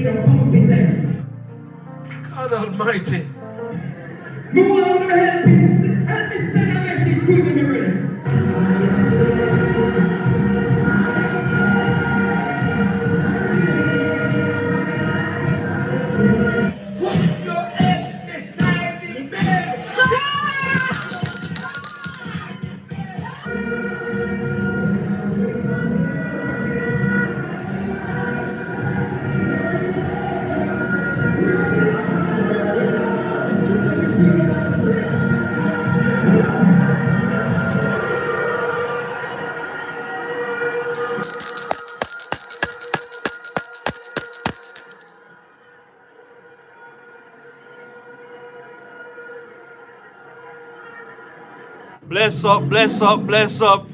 God Almighty. Move on ahead, people. Help me send a message to you in the room. Put your head beside the bed. Bless up, bless up, bless up.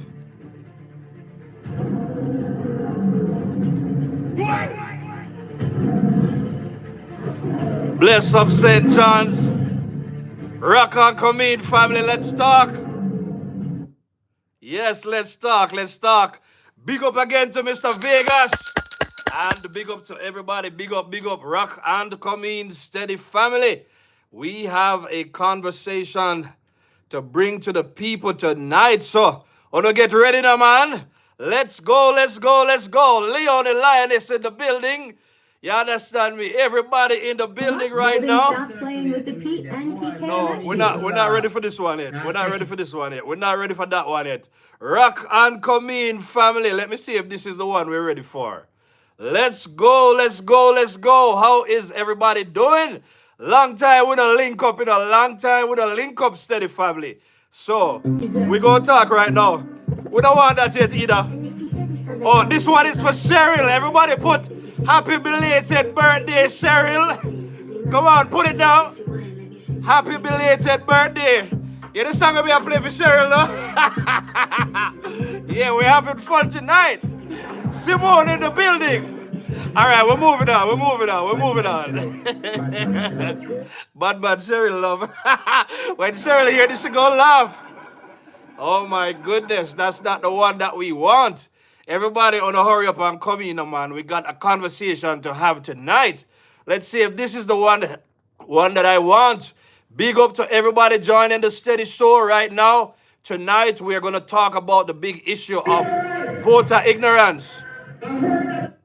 Bless up, St. John's. Rock on, come in, family, let's talk. Yes, let's talk, let's talk. Big up again to Mr. Vegas. And big up to everybody, big up, rock and come in, steady family. We have a conversation to bring to the people tonight. So, wanna get ready now, man? Let's go, let's go, let's go. Leon the Lioness in the building. You understand me? Everybody in the building right now. Stop playing with the PNP. No, we're not ready for this one yet. We're not ready for this one yet. We're not ready for that one yet. Rock and come in, family. Let me see if this is the one we're ready for. Let's go, let's go, let's go. How is everybody doing? Long time we don't link up, long time we don't link up, steady family. So, we're going to talk right now. We don't want that yet either. Oh, this one is for Cheryl. Everybody put happy belated birthday, Cheryl. Come on, put it down. Happy belated birthday. Yeah, this song will be a play for Cheryl, no? Yeah, we're having fun tonight. Simone in the building. All right, we're moving on. Bad Cheryl, love. When Cheryl hear this, she gonna laugh. Oh my goodness, that's not the one that we want. Everybody on a hurry up and come in, man. We got a conversation to have tonight. Let's see if this is the one that I want. Big up to everybody joining the steady show right now. Tonight, we're going to talk about the big issue of voter ignorance.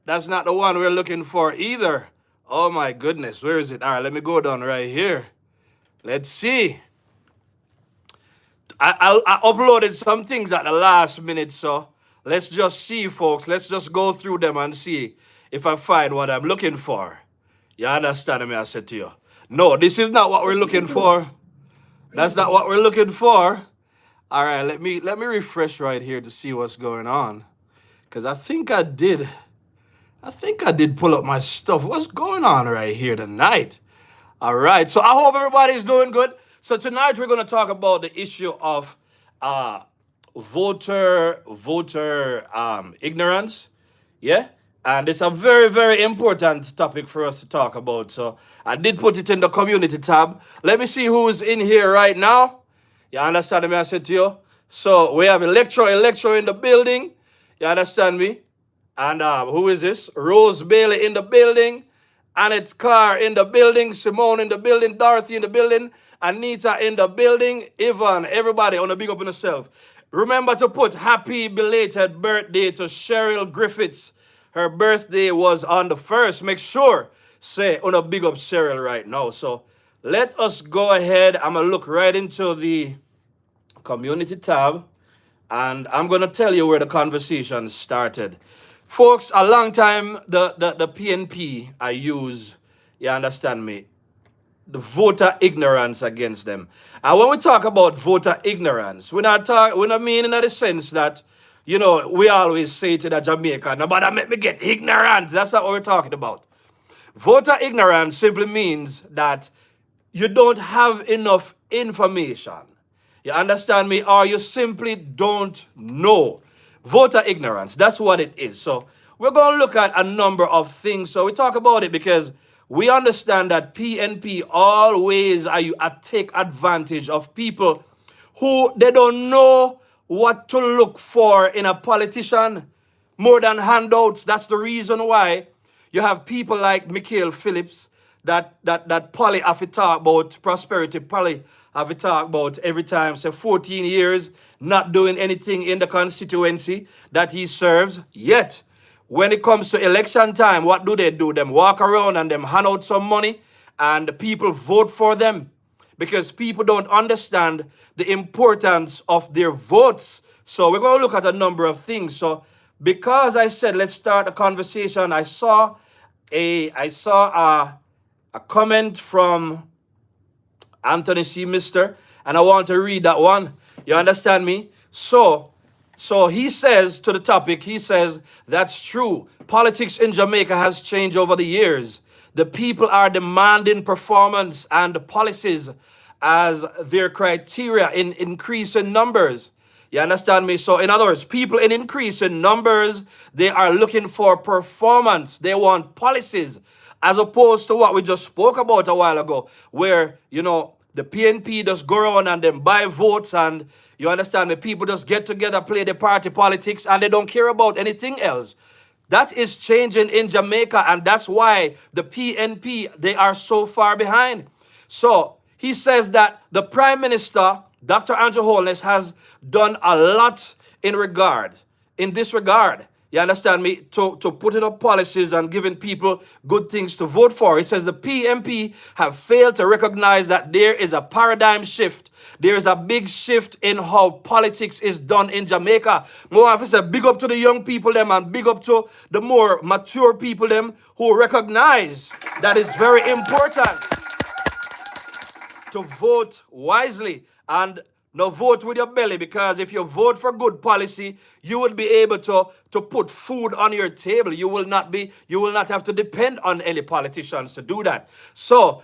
That's not the one we're looking for either. Oh my goodness, where is it? All right, let me go down right here. Let's see. I uploaded some things at the last minute, so let's just see, folks. Let's just go through them and see if I find what I'm looking for. You understand me, I said to you. No, this is not what we're looking for. That's not what we're looking for. All right, let me refresh right here to see what's going on. Because I think I did pull up my stuff. What's going on right here tonight? All right, so I hope everybody's doing good. So tonight we're going to talk about the issue of voter ignorance. Yeah? And it's a very, very important topic for us to talk about. So I did put it in the community tab. Let me see who's in here right now. You understand me? I said to you. So we have a lecturer in the building. You understand me? And who is this? Rose Bailey in the building. Annette Carr in the building. Simone in the building. Dorothy in the building. Anita in the building. Ivan, everybody on the big up on yourself. Remember to put happy belated birthday to Cheryl Griffiths. Her birthday was on the 1st. Make sure, say, on a big up Cheryl right now. So let us go ahead. I'm going to look right into the community tab. And I'm going to tell you where the conversation started. Folks, a long time, the PNP I use, you understand me, the voter ignorance against them. And when we talk about voter ignorance, we're not meaning in the sense that, you know, we always say to the Jamaica, nobody make me get ignorant. That's not what we're talking about. Voter ignorance simply means that you don't have enough information. You understand me? Or you simply don't know. Voter ignorance, that's what it is. So we're going to look at a number of things. So we talk about it because we understand that PNP always take advantage of people who they don't know what to look for in a politician more than handouts. That's the reason why You have people like Mikhail Phillips that Polly have to talk about prosperity. Polly have to talk about every time. So 14 years not doing anything in the constituency that he serves. Yet, when it comes to election time, what do? Them walk around and them hand out some money and the people vote for them because people don't understand the importance of their votes. So we're going to look at a number of things. So because I said let's start a conversation, I saw a comment from Anthony C. Mister, and I want to read that one. You understand me? So he says to the topic, he says, that's true. Politics in Jamaica has changed over the years. The people are demanding performance and policies as their criteria in increasing numbers. You understand me? So in other words, people in increasing numbers, they are looking for performance. They want policies as opposed to what we just spoke about a while ago, where, the PNP just go around and then buy votes and you understand me, people just get together, play the party politics and they don't care about anything else. That is changing in Jamaica and that's why the PNP, they are so far behind. So he says that the Prime Minister, Dr. Andrew Holness, has done a lot in this regard. You understand me? To putting up policies and giving people good things to vote for. He says the PNP have failed to recognize that there is a paradigm shift. There is a big shift in how politics is done in Jamaica. More officer, big up to the young people them and big up to the more mature people them who recognize that it's very important to vote wisely and no vote with your belly, because if you vote for good policy, you will be able to put food on your table. You will not have to depend on any politicians to do that. So,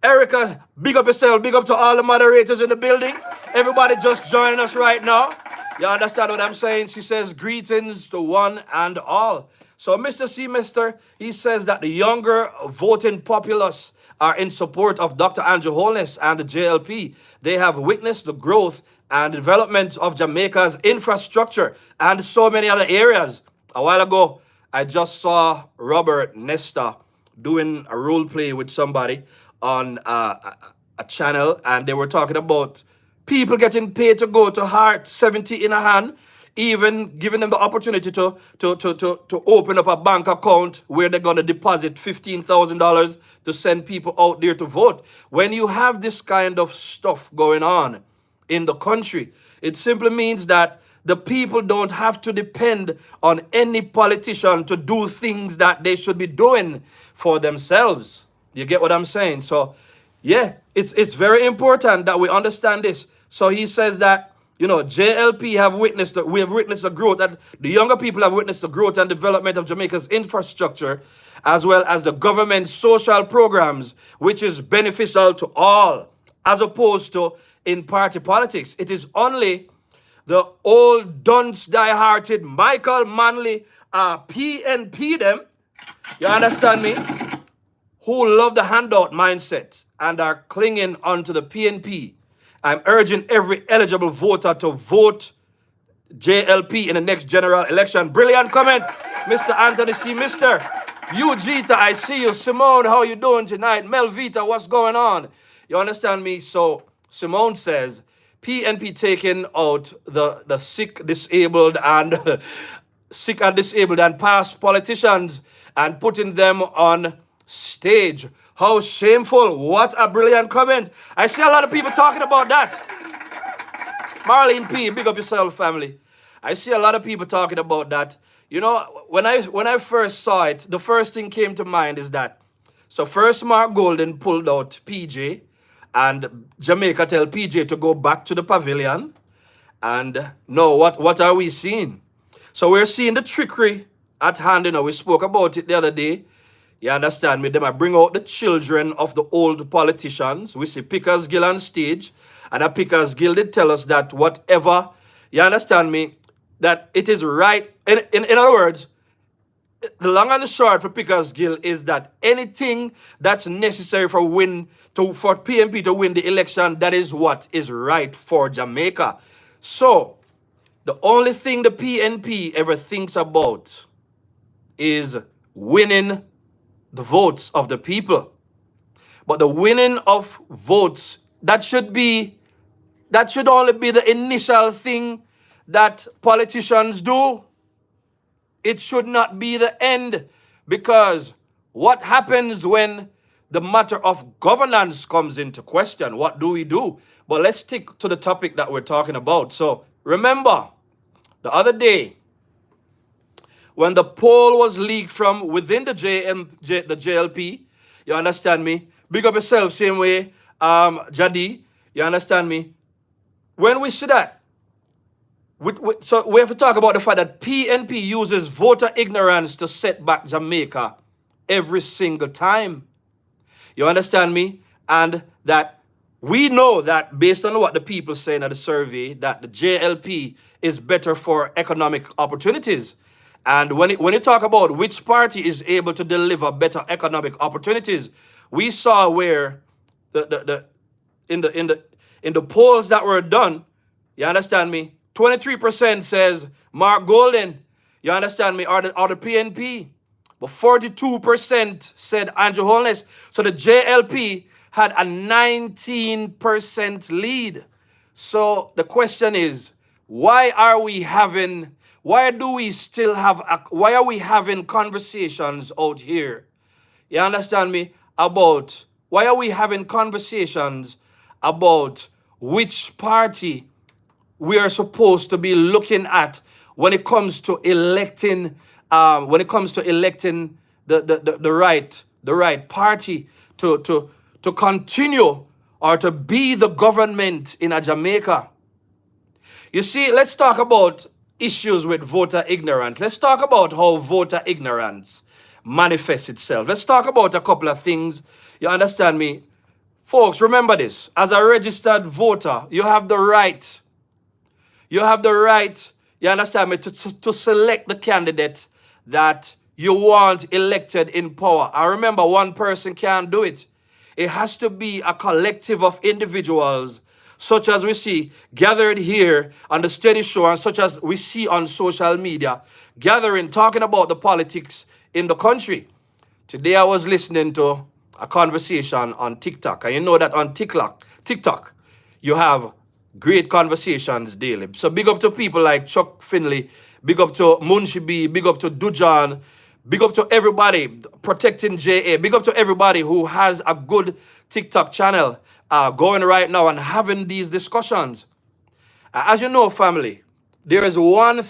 Erica, big up yourself, big up to all the moderators in the building. Everybody just joining us right now. You understand what I'm saying? She says greetings to one and all. So Mr. C. Mister, he says that the younger voting populace are in support of Dr. Andrew Holness and the JLP. They have witnessed the growth and development of Jamaica's infrastructure and so many other areas. A while ago, I just saw Robert Nesta doing a role play with somebody on a channel, and they were talking about people getting paid to go to Heart 70 in a hand, even giving them the opportunity to open up a bank account where they're going to deposit $15,000 to send people out there to vote. When you have this kind of stuff going on in the country, it simply means that the people don't have to depend on any politician to do things that they should be doing for themselves. You get what I'm saying? So, yeah, it's very important that we understand this. So he says that, JLP we have witnessed the growth, that the younger people have witnessed the growth and development of Jamaica's infrastructure, as well as the government's social programs, which is beneficial to all, as opposed to in party politics. It is only the old dunce die-hearted Michael Manley PNP them, you understand me, who love the handout mindset and are clinging onto the PNP. I'm urging every eligible voter to vote JLP in the next general election. Brilliant comment, Mr. Anthony C. Mister. Ugita, I see you. Simone, how you doing tonight? Melvita, what's going on? You understand me? So Simone says, PNP taking out the sick, disabled, and sick and disabled and past politicians and putting them on stage. How shameful. What a brilliant comment. I see a lot of people talking about that. Marlene P, big up yourself, family. I see a lot of people talking about that. When I first saw it, the first thing came to mind is that, so first Mark Golden pulled out PJ, and Jamaica tell PJ to go back to the pavilion. And no, what are we seeing? So we're seeing the trickery at hand. We spoke about it the other day. You understand me? They might bring out the children of the old politicians. We see Pickers Gill on stage. And at Pickers Gill, they tell us that whatever, you understand me, that it is right. In other words, the long and the short for Pickers Gill is that anything that's necessary for PNP to win the election, that is what is right for Jamaica. So, the only thing the PNP ever thinks about is winning the votes of the people. But the winning of votes, that should only be the initial thing that politicians do. It should not be the end, because what happens when the matter of governance comes into question? What do we do? But let's stick to the topic that we're talking about. So remember, the other day, when the poll was leaked from within the the JLP, you understand me? Big up yourself, same way, Jadi, you understand me? When we see that, so we have to talk about the fact that PNP uses voter ignorance to set back Jamaica every single time. You understand me? And that we know that based on what the people say in the survey, that the JLP is better for economic opportunities. And when you talk about which party is able to deliver better economic opportunities, we saw where in the polls that were done, you understand me, 23% says Mark Golden, you understand me, or the PNP. But 42% said Andrew Holness. So the JLP had a 19% lead. So the question is, why are we having conversations out here? You understand me? Why are we having conversations about which party we are supposed to be looking at when it comes to electing the right party to continue or to be the government in a Jamaica? You see, let's talk about issues with voter ignorance. Let's talk about how voter ignorance manifests itself. Let's talk about a couple of things. You understand me? Folks, remember this. As a registered voter, you have the right, you understand me, to select the candidate that you want elected in power. I remember, one person can't do it. It has to be a collective of individuals, such as we see gathered here on the Steady Show, and such as we see on social media, gathering, talking about the politics in the country. Today I was listening to a conversation on TikTok, and you know that on TikTok, you have great conversations daily. So big up to people like Chuck Finley, big up to Munshi B, big up to Dujan, big up to everybody, Protecting JA, big up to everybody who has a good TikTok channel going right now and having these discussions. As you know, family, there is one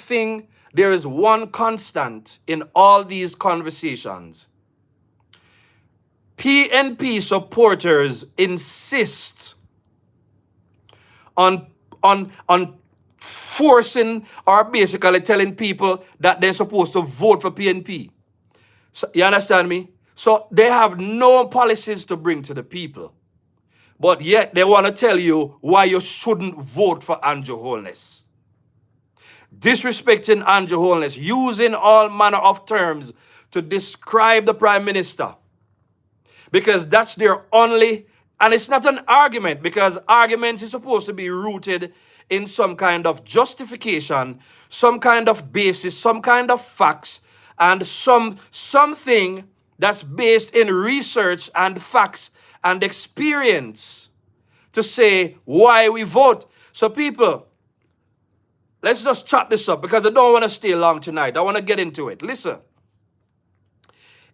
constant in all these conversations. PNP supporters insist on forcing or basically telling people that they're supposed to vote for PNP. So, you understand me? So they have no policies to bring to the people. But yet they want to tell you why you shouldn't vote for Andrew Holness. Disrespecting Andrew Holness, using all manner of terms to describe the Prime Minister. Because that's their only, and it's not an argument, because argument is supposed to be rooted in some kind of justification, some kind of basis, some kind of facts, and something that's based in research and facts and experience to say why we vote. So people, let's just chop this up, because I don't want to stay long tonight. I want to get into it. Listen.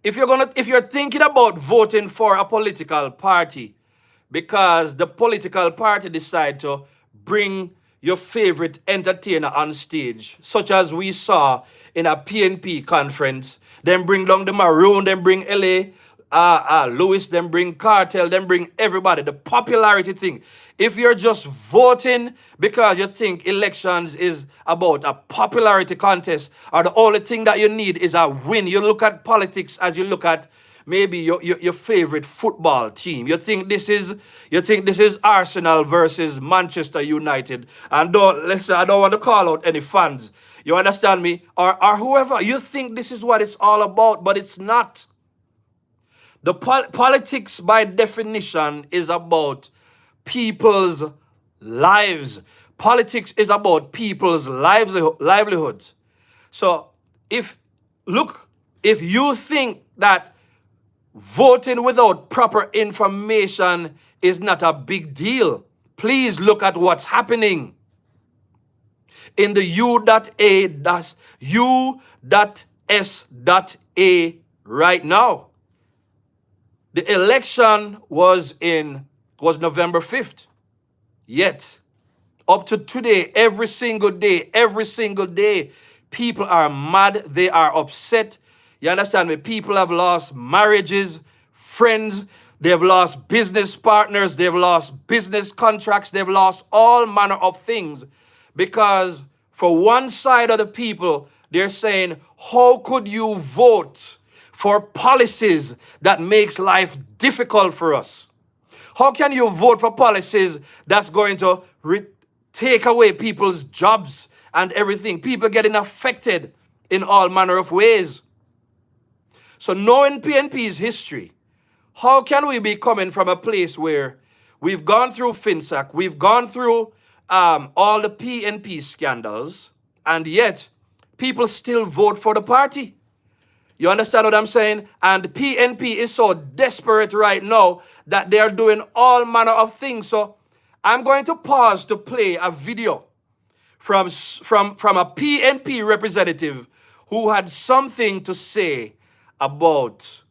If you're thinking about voting for a political party because the political party decide to bring your favorite entertainer on stage, such as we saw in a PNP conference, then bring down the Maroon, then bring LA, Lewis, then bring Cartel, then bring everybody, the popularity thing. If you're just voting because you think elections is about a popularity contest, or the only thing that you need is a win, you look at politics as you look at maybe your favorite football team. You think this is Arsenal versus Manchester United. And I don't want to call out any fans. You understand me? Or whoever. You think this is what it's all about, but it's not. The politics, by definition, is about people's lives. Politics is about people's livelihoods. So if you think that Voting without proper information is not a big deal. Please look at what's happening in the U.S.A right now. The election was November 5th. Yet, up to today, every single day, people are mad, they are upset. You understand me? People have lost marriages, friends, they've lost business partners, they've lost business contracts, they've lost all manner of things because for one side of the people, they're saying, how could you vote for policies that makes life difficult for us? How can you vote for policies that's going to take away people's jobs and everything? People getting affected in all manner of ways. So knowing PNP's history, how can we be coming from a place where we've gone through FinSac, we've gone through all the PNP scandals, and yet people still vote for the party? You understand what I'm saying? And PNP is so desperate right now that they're doing all manner of things. So I'm going to pause to play a video from a PNP representative who had something to say about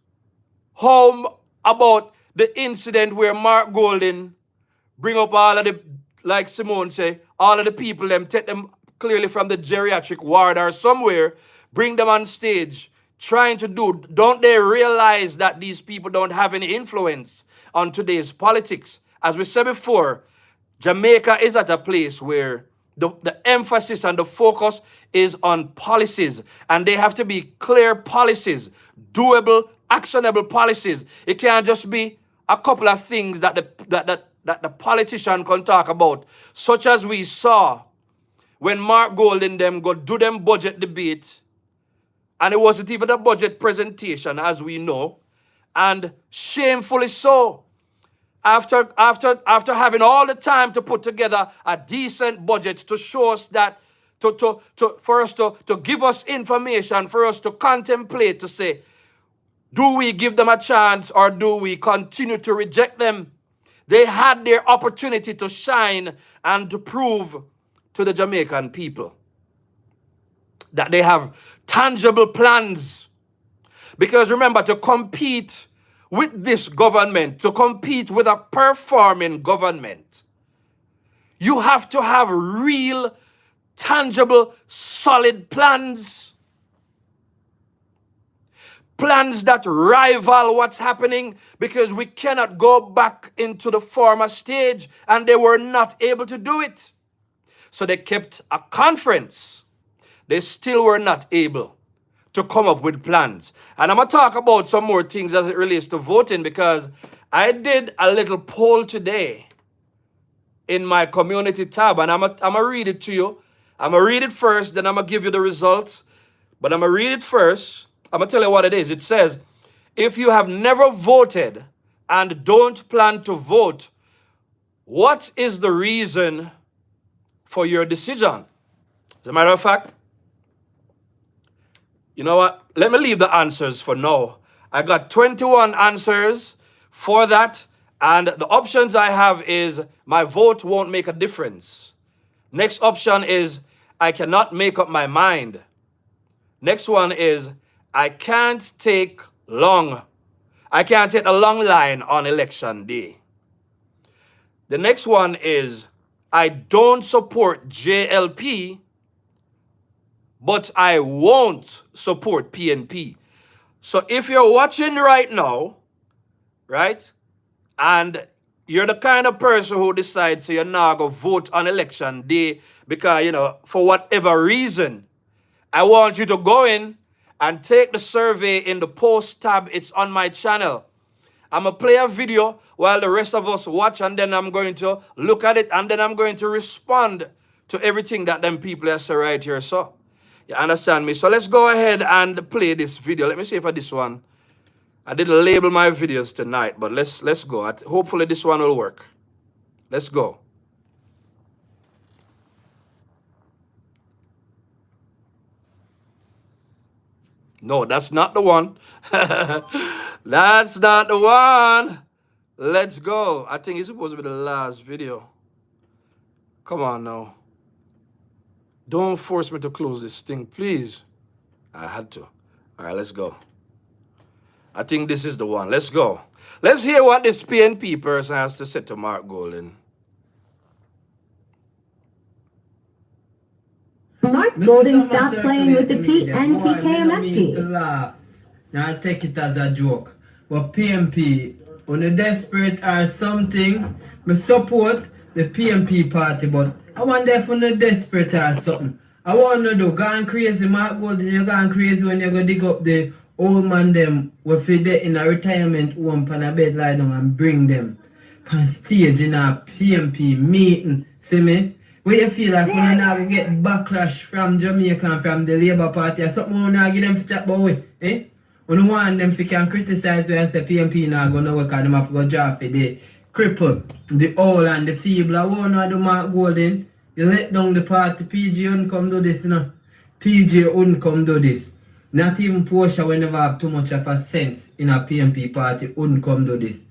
about the incident where Mark Golden bring up all of the, like Simone say, all of the people, them take them clearly from the geriatric ward or somewhere, bring them on stage, trying to do, don't they realize that these people don't have any influence on today's politics? As we said before, Jamaica is at a place where the emphasis and the focus is on policies, and they have to be clear policies, doable, actionable policies. It can't just be a couple of things that the politician can talk about, such as we saw when Mark Golden them go do them budget debate, and it wasn't even a budget presentation, as we know, and shamefully so. After having all the time to put together a decent budget to show us that, for us to give us information, for us to contemplate, to say, do we give them a chance or do we continue to reject them? They had their opportunity to shine and to prove to the Jamaican people that they have tangible plans. Because remember, to compete with this government, to compete with a performing government, you have to have real, tangible, solid plans. Plans that rival what's happening, because we cannot go back into the former stage, and they were not able to do it. So they kept a conference. They still were not able to come up with plans. And I'm going to talk about some more things as it relates to voting, because I did a little poll today in my community tab, and I'm going to read it to you. I'm going to read it first, then I'm going to give you the results. But I'm going to read it first. I'm going to tell you what it is. It says, if you have never voted and don't plan to vote, what is the reason for your decision? As a matter of fact, you know what? Let me leave the answers for now. I got 21 answers for that. And the options I have is my vote won't make a difference. Next option is I cannot make up my mind. Next one is I can't take a long line on election day. The next one is I don't support JLP, but I won't support PNP. So if you're watching right now, right, and you're the kind of person who decides you're not going to vote on election day because, you know, for whatever reason, I want you to go in and take the survey in the post tab. It's on my channel. I'm going to play a video while the rest of us watch, and then I'm going to look at it, and then I'm going to respond to everything that them people are saying right here. So, you understand me? So let's go ahead and play this video. Let me see if this one, I didn't label my videos tonight, but let's go. Hopefully this one will work. Let's go. No, that's not the one. That's not the one. Let's go. I think it's supposed to be the last video. Come on now. Don't force me to close this thing, please. I had to. All right, let's go. I think this is the one. Let's go. Let's hear what this PNP person has to say to Mark Golden. Mark Golden stopped playing with the PNP KMFT. Now I take it as a joke. But PNP, when you're desperate or something, me support the PNP party, but I want them when you're desperate or something. I want to do gone crazy, Mark Golden, you're gone crazy when you go dig up the old man them with they in a retirement home on a bed lie down and bring them on stage in a PNP meeting. See me? Where you feel like when you now get backlash from Jamaica and from the Labour Party or something when you give them to chat about it, eh? When you want them to can criticize you and say PNP now going to work and them have to go draft for the cripple, the old and the feeble. I want to do Mark Golden. You let down the party. PG wouldn't come do this, you know. PG wouldn't come do this. Not even Portia will never have too much of a sense in a PNP party wouldn't come do this.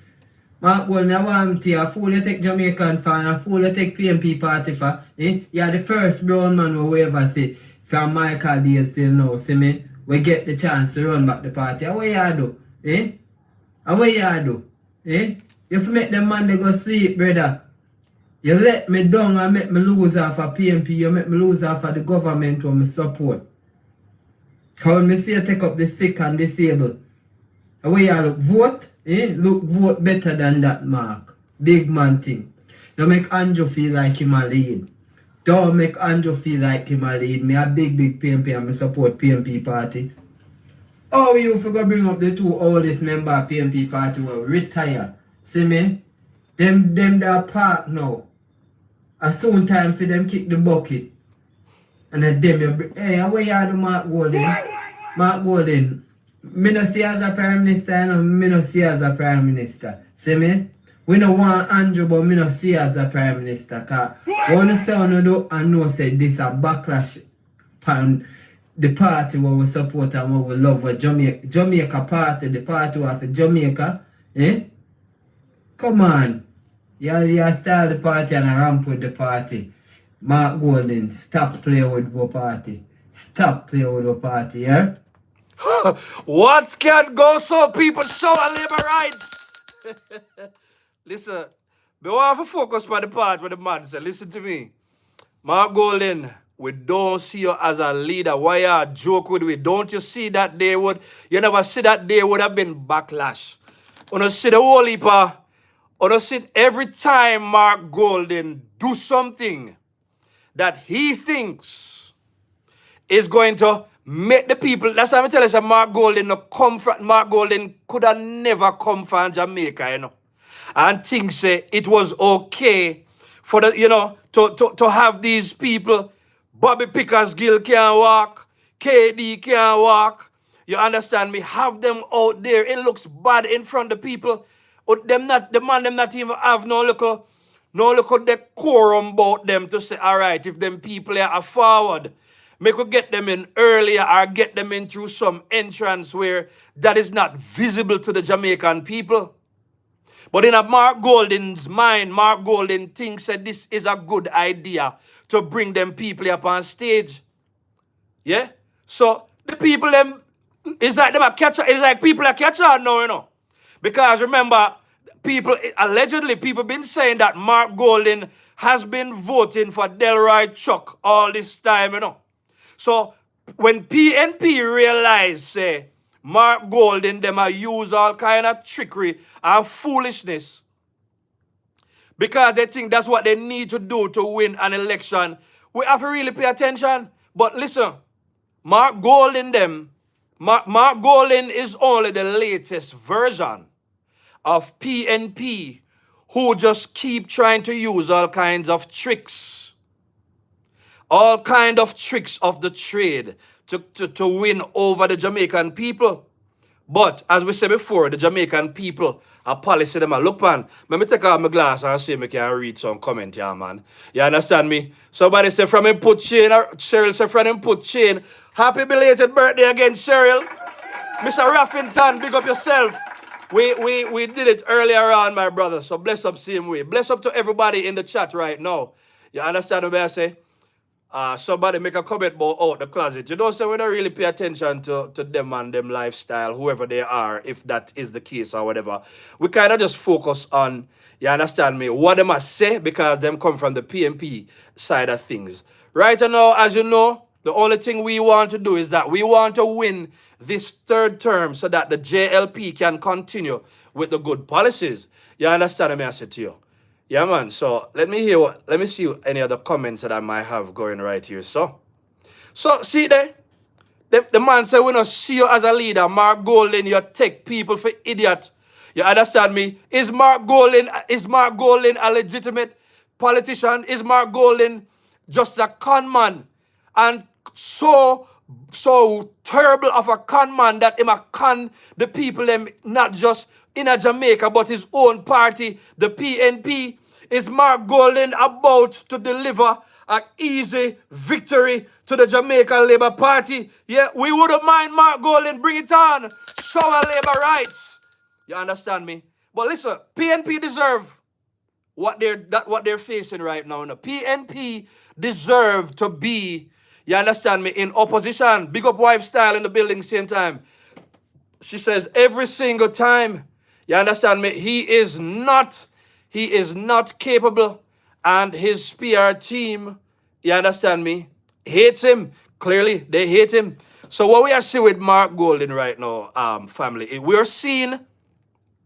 Mark Golden, I want to a fool you take Jamaican fan, a fool you take PNP party for. Eh? You're the first brown man we ever see from Michael days till now, see me? We get the chance to run back the party. How you do? Eh? How you do? Eh? If you make them man they go sleep, brother. You let me down and make me lose off of PNP, you make me lose off of the government who me support. How when me say take up the sick and disabled. How you look? Vote? Eh? Look, vote better than that, Mark. Big man thing. Don't make Andrew feel like him a lead. Don't make Andrew feel like him a lead. Me a big PNP and me support PNP party. Oh, you forgot bring up the two oldest member of PNP party who retire. See me? Them that park now. A soon time for them kick the bucket. And then them you hey, how you do Mark Golden? Mark Golden. Me no see as a prime minister, and me no see as a prime minister. See me? We no want Andrew, but me no see as a prime minister. Cause when you say you do and know say this a backlash upon the party where we support and where we love with Jamaica party, the party of Jamaica. Eh? Come on. You start the party and ramp with the party. Mark Golden, stop playing with the party. Stop playing with the party, yeah? What can go so people show our labor rights? Listen, we want to focus on the part where the man said, listen to me. Mark Golden, we don't see you as a leader. Why you joke with we? Don't you see that they would, you never see that there would have been backlash. When you see the whole heap of, when you see every time Mark Golden do something that he thinks is going to make the people, that's why I tell you, Mark Golden no come from, Mark Golden could have never come from Jamaica, you know. And think say it was okay for the, you know, to have these people, Bobby Pickersgill can't walk, KD can't walk. You understand me? Have them out there. It looks bad in front of people. But them not, the man them not even have no look decorum about them to say, all right, if them people are forward, make we get them in earlier or get them in through some entrance where that is not visible to the Jamaican people. But in a Mark Golden's mind, Mark Golden thinks that this is a good idea to bring them people up on stage. Yeah? So the people them, it's like them a catch, it's like people are catch on now, you know. Because remember, people, allegedly, people been saying that Mark Golden has been voting for Delroy Chuck all this time, you know. So when PNP realize, say, Mark Golden, them a use all kind of trickery and foolishness because they think that's what they need to do to win an election, we have to really pay attention. But listen, Mark Golden Mark Golden is only the latest version of PNP who just keep trying to use all kinds of tricks. All kind of tricks of the trade to win over the Jamaican people. But, as we said before, the Jamaican people, a policy them a look on. Let me take out my glass and see if I can read some comment here, man. You understand me? Somebody say from him put chain, or Cheryl say from him put chain. Happy belated birthday again, Cheryl. Mr. Raffington, big up yourself. We did it earlier on, my brother. So bless up same way. Bless up to everybody in the chat right now. You understand what I say? Somebody make a comment about out the closet. You know, so we don't really pay attention to them and them lifestyle, whoever they are, if that is the case or whatever. We kind of just focus on, you understand me, what they must say because them come from the PNP side of things. Right now, as you know, the only thing we want to do is that we want to win this third term so that the JLP can continue with the good policies. You understand me, I said to you? Yeah, man. So let me see any other comments that I might have going right here. So see there, the man said, we don't see you as a leader. Mark Golding, you take people for idiot. You understand me? Is Mark Golding a legitimate politician? Is Mark Golding just a con man? And so terrible of a con man that him a con the people them not just in a Jamaica but his own party, the PNP. Is Mark Golding about to deliver an easy victory to the Jamaica Labour Party? Yeah, we wouldn't mind Mark Golding, bring it on. Show our labor rights. You understand me? But listen, PNP deserve what they're facing right now. The PNP deserve to be, you understand me, in opposition. Big up wife style in the building same time. She says every single time, you understand me, he is not capable, and his PR team, you understand me, hates him. Clearly, they hate him. So what we are seeing with Mark Golding right now, family, we're seeing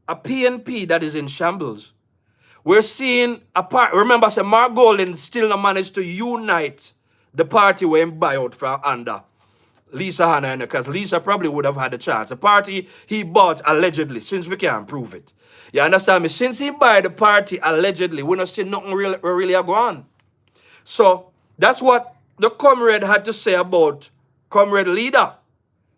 a PNP that is in shambles. We're seeing a part. Remember, say Mark Golding still not managed to unite the party when he buy out from under Lisa Hanna, because Lisa probably would have had a chance. The party he bought allegedly, since we can't prove it. You understand me? Since he bought the party allegedly, we not see nothing really go on. So that's what the comrade had to say about comrade leader.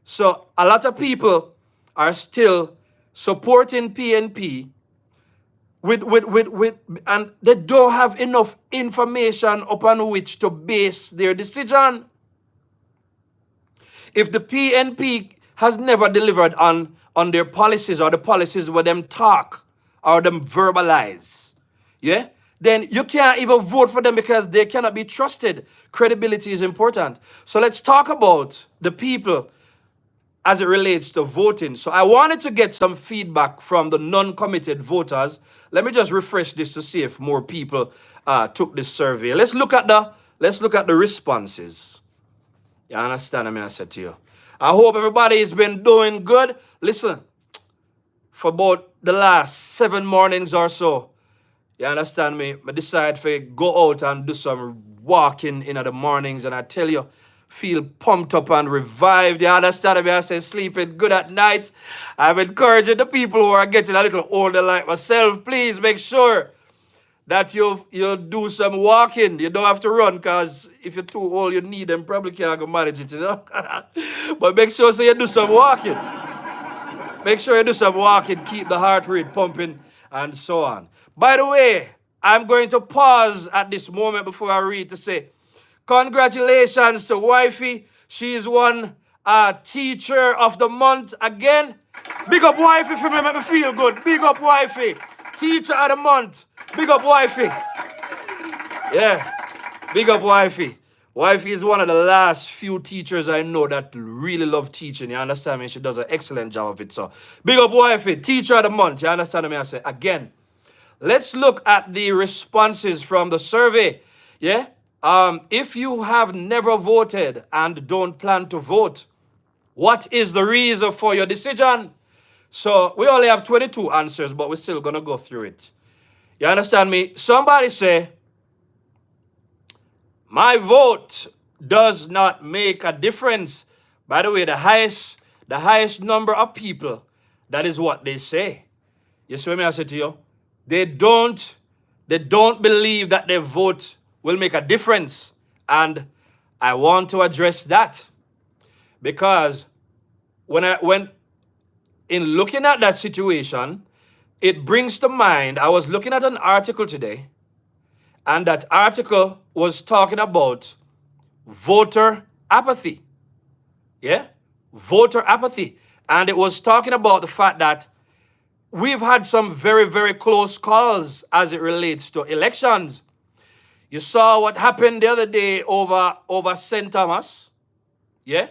So a lot of people are still supporting PNP and they don't have enough information upon which to base their decision. If the PNP has never delivered on their policies or the policies where them talk or them verbalize, yeah, then you can't even vote for them because they cannot be trusted. Credibility is important. So let's talk about the people as it relates to voting. So I wanted to get some feedback from the non-committed voters. Let me just refresh this to see if more people took this survey. Let's look at the responses. You understand what I said to you? I hope everybody has been doing good. Listen, for about the last 7 mornings or so, you understand me? I decide to go out and do some walking in the mornings, and I tell you, feel pumped up and revived. You understand me? I say sleeping good at night. I'm encouraging the people who are getting a little older like myself, please make sure that you do some walking. You don't have to run, because if you're too old, you need them. Probably can't go manage it, you know. But make sure you do some walking. Make sure you do some walking. Keep the heart rate pumping and so on. By the way, I'm going to pause at this moment before I read to say, congratulations to Wifey. She's won Teacher of the Month again. Big up Wifey for me, make me feel good. Big up Wifey. Teacher of the Month. Big up Wifey. Yeah. Big up Wifey. Wifey is one of the last few teachers I know that really love teaching. You understand me? She does an excellent job of it. So big up Wifey. Teacher of the Month. You understand me? I say again. Let's look at the responses from the survey. Yeah. If you have never voted and don't plan to vote, what is the reason for your decision? So we only have 22 answers, but we're still going to go through it. You understand me? Somebody say, my vote does not make a difference. By the way, the highest number of people, that is what they say. You see what I say to you? They don't believe that their vote will make a difference. And I want to address that, because when in looking at that situation, it brings to mind, I was looking at an article today, and that article was talking about voter apathy. Yeah? Voter apathy. And it was talking about the fact that we've had some very, very close calls as it relates to elections. You saw what happened the other day over St. Thomas, yeah?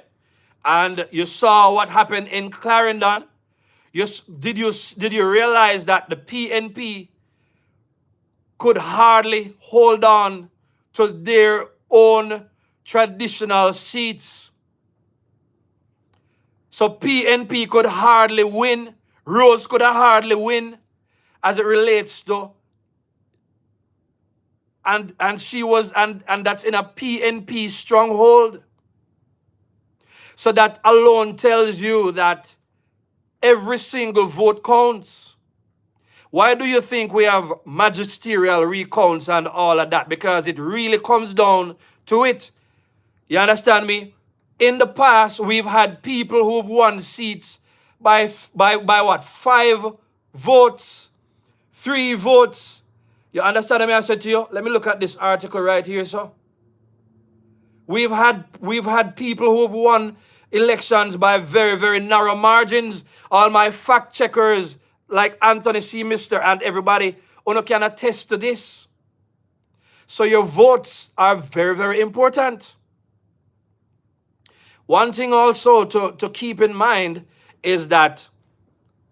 And you saw what happened in Clarendon. Did you realize that the PNP could hardly hold on to their own traditional seats? So PNP could hardly win. Rose could hardly win as it relates to, and that's in a PNP stronghold. So that alone tells you that every single vote counts. Why do you think we have magisterial recounts and all of that? Because it really comes down to it. You understand me? In the past, we've had people who've won seats by what? 5 votes, 3 votes. You understand me? I said to you, let me look at this article right here, so. We've had people who've won elections by very, very narrow margins. All my fact checkers like Anthony C. Mister and everybody, you can attest to this. So your votes are very, very important. One thing also to keep in mind is that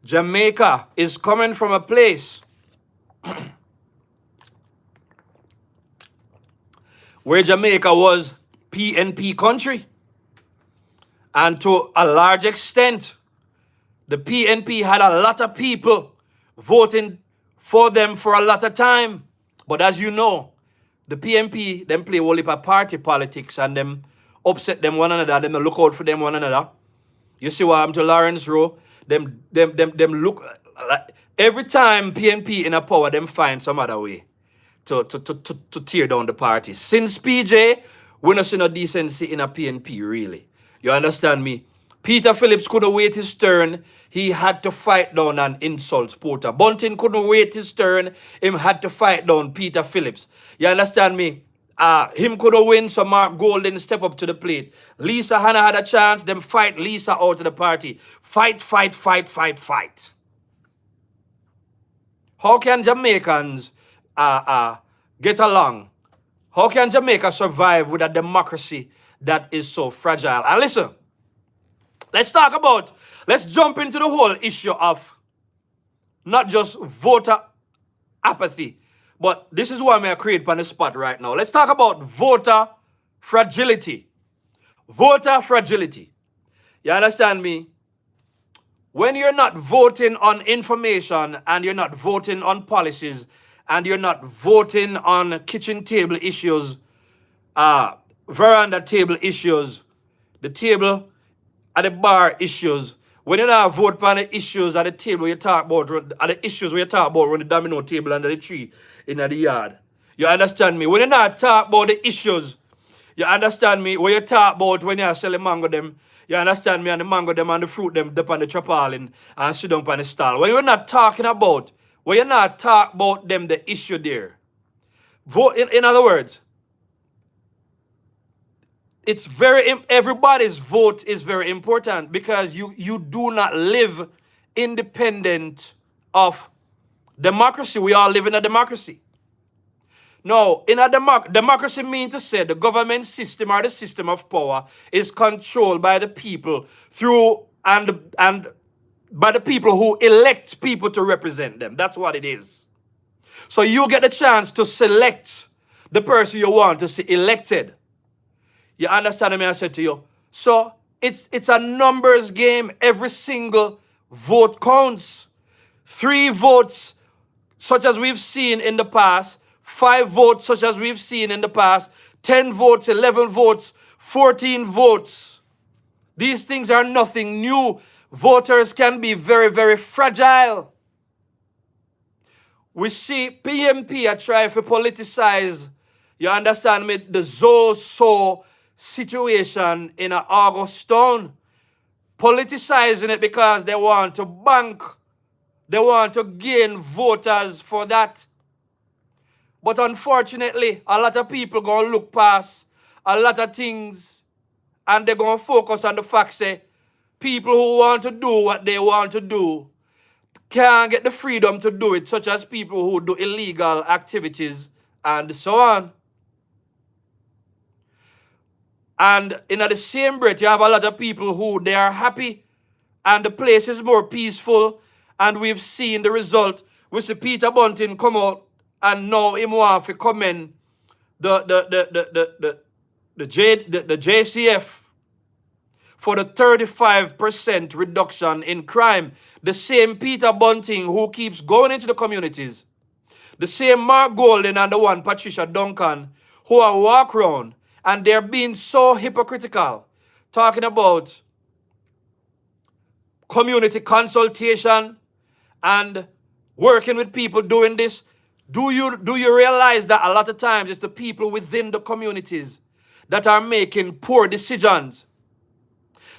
Jamaica is coming from a place where Jamaica was PNP country. And to a large extent, the PNP had a lot of people voting for them for a lot of time. But as you know, the PNP, them play whole heap of party politics and them upset them one another, them look out for them one another. You see what happened to Lawrence Rowe? Them look like every time PNP in a power, them find some other way to tear down the party. Since PJ, we don't see no decency in a PNP, really. You understand me? Peter Phillips couldn't wait his turn. He had to fight down and insult Porter. Bunting couldn't wait his turn. Him had to fight down Peter Phillips. You understand me? Him couldn't win, so Mark Golden step up to the plate. Lisa Hanna had a chance. Them fight Lisa out of the party. Fight. How can Jamaicans get along? How can Jamaica survive with a democracy that is so fragile? And listen, let's jump into the whole issue of not just voter apathy, but this is why I'm create on the spot right now. Let's talk about voter fragility. Voter fragility. You understand me? When you're not voting on information and you're not voting on policies and you're not voting on kitchen table issues, veranda table issues, the table at the bar issues, when you not vote on the issues at the table you talk about, at the issues where you talk about on the domino table under the tree in the yard. You understand me? When you not talk about the issues, you understand me? When you talk about when you sell the mango them, you understand me? And the mango them and the fruit them up on the tarpaulin and sit down on the stall. When you're not talking about, when you're not talking about them, the issue there. Vote, in other words, it's everybody's vote is very important because you do not live independent of democracy. We all live in a democracy. No, in a democracy means to say the government system or the system of power is controlled by the people through and by the people who elect people to represent them. That's what it is. So you get the chance to select the person you want to see elected. You understand me? I said to you. So it's a numbers game. Every single vote counts. 3 votes, such as we've seen in the past. 5 votes, such as we've seen in the past. 10 votes, 11 votes, 14 votes. These things are nothing new. Voters can be very, very fragile. We see PNP are trying to politicize, you understand me, the so situation in August Town. Politicizing it because they want to bank. They want to gain voters for that. But unfortunately, a lot of people going to look past a lot of things and they're going to focus on the fact say people who want to do what they want to do can't get the freedom to do it, such as people who do illegal activities and so on. And in the same breath, you have a lot of people who they are happy and the place is more peaceful, and we've seen the result. We see Peter Bunting come out and now him want to commend the JCF for the 35% reduction in crime. The same Peter Bunting who keeps going into the communities. The same Mark Golden and the one Patricia Duncan who are walk around and they're being so hypocritical, talking about community consultation and working with people doing this. Do you realize that a lot of times it's the people within the communities that are making poor decisions?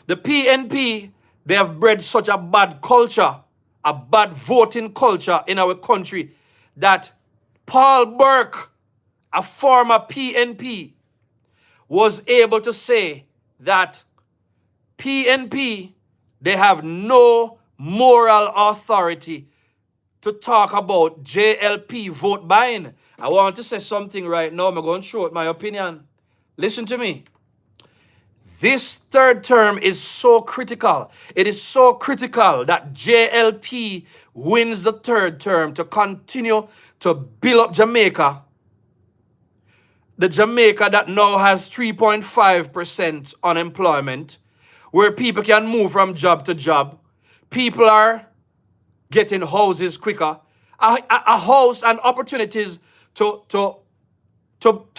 The PNP, they have bred such a bad culture, a bad voting culture in our country that Paul Burke, a former PNP, was able to say that PNP, they have no moral authority to talk about JLP vote buying. I want to say something right now. I'm going to show it my opinion. Listen to me. This third term is so critical. It is so critical that JLP wins the third term to continue to build up Jamaica. The Jamaica that now has 3.5% unemployment, where people can move from job to job. People are getting houses quicker. A house and opportunities to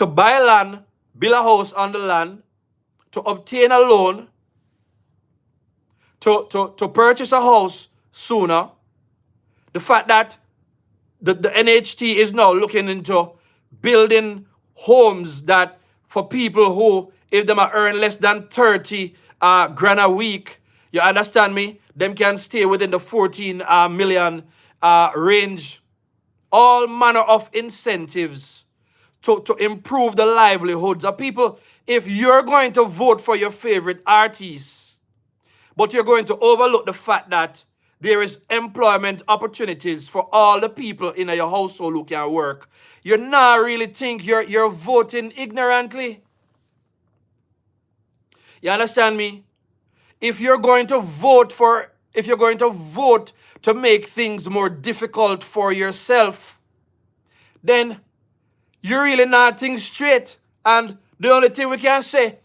buy land, build a house on the land, to obtain a loan, to purchase a house sooner. The fact that the NHT is now looking into building homes that for people who, if them are earn less than 30 grand a week, you understand me? Them can stay within the 14 million range. All manner of incentives to improve the livelihoods of people. If you're going to vote for your favorite artists, but you're going to overlook the fact that there is employment opportunities for all the people in your household who can work, you're not really think you're voting ignorantly. You understand me? If you're going to vote to make things more difficult for yourself, then you're really not thinking straight. And the only thing we can say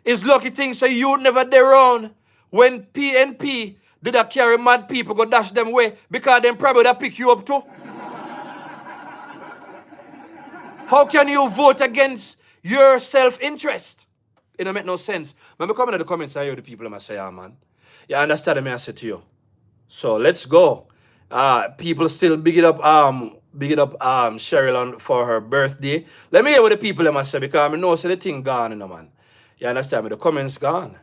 is lucky things so you never did wrong when PNP did a carry mad people go dash them away because them probably would pick you up too. How can you vote against your self-interest? It don't make no sense. When I come in the comments, I hear the people and I say, man. You understand me? I say to you. So let's go. People still big it up Cheryl for her birthday. Let me hear what the people them say because I know the thing gone, man. You understand me? The comments gone.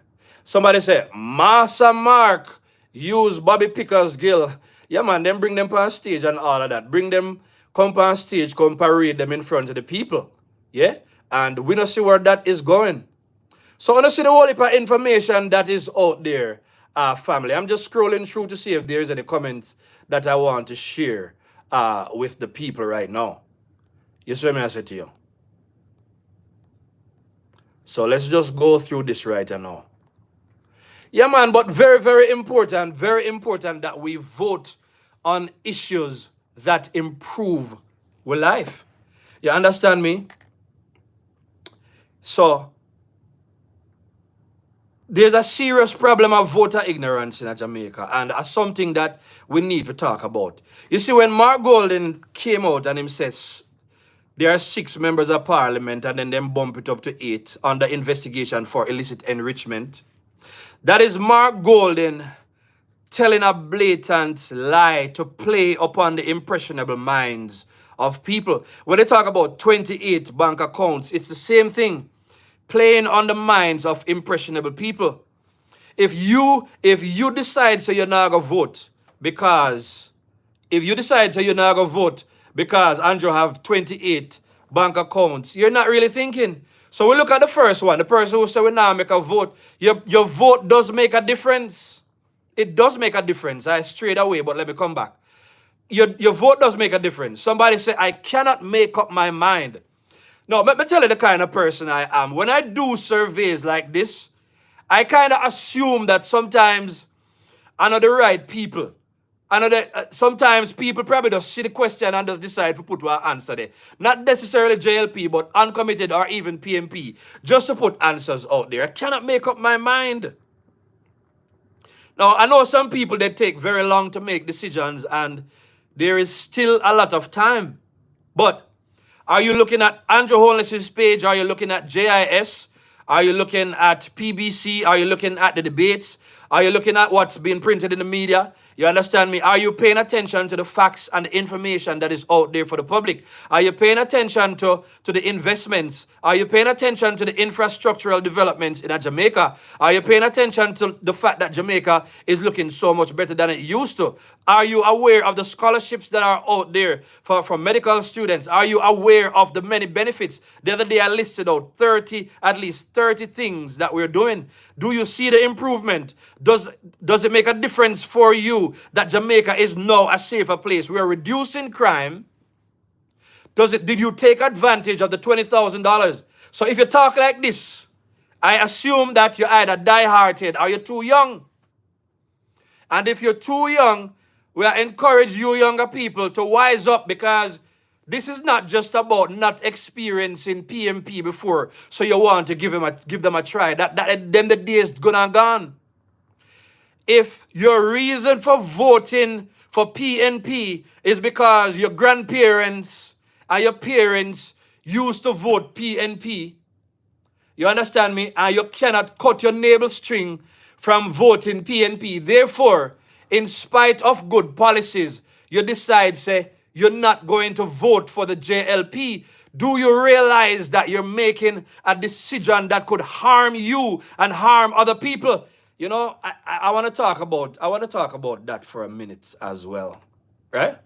Somebody say, Master Mark, use Bobby Picker's Gill. Yeah, man, then bring them on stage and all of that. Bring them, come on stage, come parade them in front of the people. Yeah? And we don't see where that is going. So I don't see the whole heap of information that is out there, family. I'm just scrolling through to see if there's any comments that I want to share with the people right now. You see what I say to you? So let's just go through this right now. Yeah, man, but very, very important that we vote on issues that improve with life. You understand me? So there's a serious problem of voter ignorance in Jamaica, and that's something that we need to talk about. You see, when Mark Golden came out and him says there are 6 members of parliament and then them bump it up to 8 under investigation for illicit enrichment, that is Mark Golden telling a blatant lie to play upon the impressionable minds of people. When they talk about 28 bank accounts, it's the same thing. Playing on the minds of impressionable people. If you decide so you're not gonna vote because Andrew have 28 bank accounts, you're not really thinking. So we look at the first one, the person who said we now make a vote. Your vote does make a difference. It does make a difference. I strayed away, but let me come back. Your vote does make a difference. Somebody say, I cannot make up my mind. No, let me tell you the kind of person I am. When I do surveys like this, I kind of assume that sometimes I know the right people. I know that sometimes people probably just see the question and just decide to put one answer there. Not necessarily JLP, but uncommitted or even PNP. Just to put answers out there. I cannot make up my mind. Now, I know some people, they take very long to make decisions and there is still a lot of time. But are you looking at Andrew Holness's page? Are you looking at JIS? Are you looking at PBC? Are you looking at the debates? Are you looking at what's being printed in the media? You understand me? Are you paying attention to the facts and the information that is out there for the public? Are you paying attention to the investments? Are you paying attention to the infrastructural developments in Jamaica? Are you paying attention to the fact that Jamaica is looking so much better than it used to? Are you aware of the scholarships that are out there for medical students? Are you aware of the many benefits? The other day I listed out at least 30 things that we're doing. Do you see the improvement? Does it make a difference for you that Jamaica is now a safer place? We are reducing crime. Did you take advantage of the $20,000? So if you talk like this, I assume that you're either die-hearted or you're too young. And if you're too young, we are encouraging you younger people to wise up, because this is not just about not experiencing PNP before, so you want to give them a try. Then the day is gone. If your reason for voting for PNP is because your grandparents and your parents used to vote PNP, you understand me? And you cannot cut your navel string from voting PNP. Therefore, in spite of good policies, you decide, say, you're not going to vote for the JLP. Do you realize that you're making a decision that could harm you and harm other people? You know, I want to talk about that for a minute as well, right?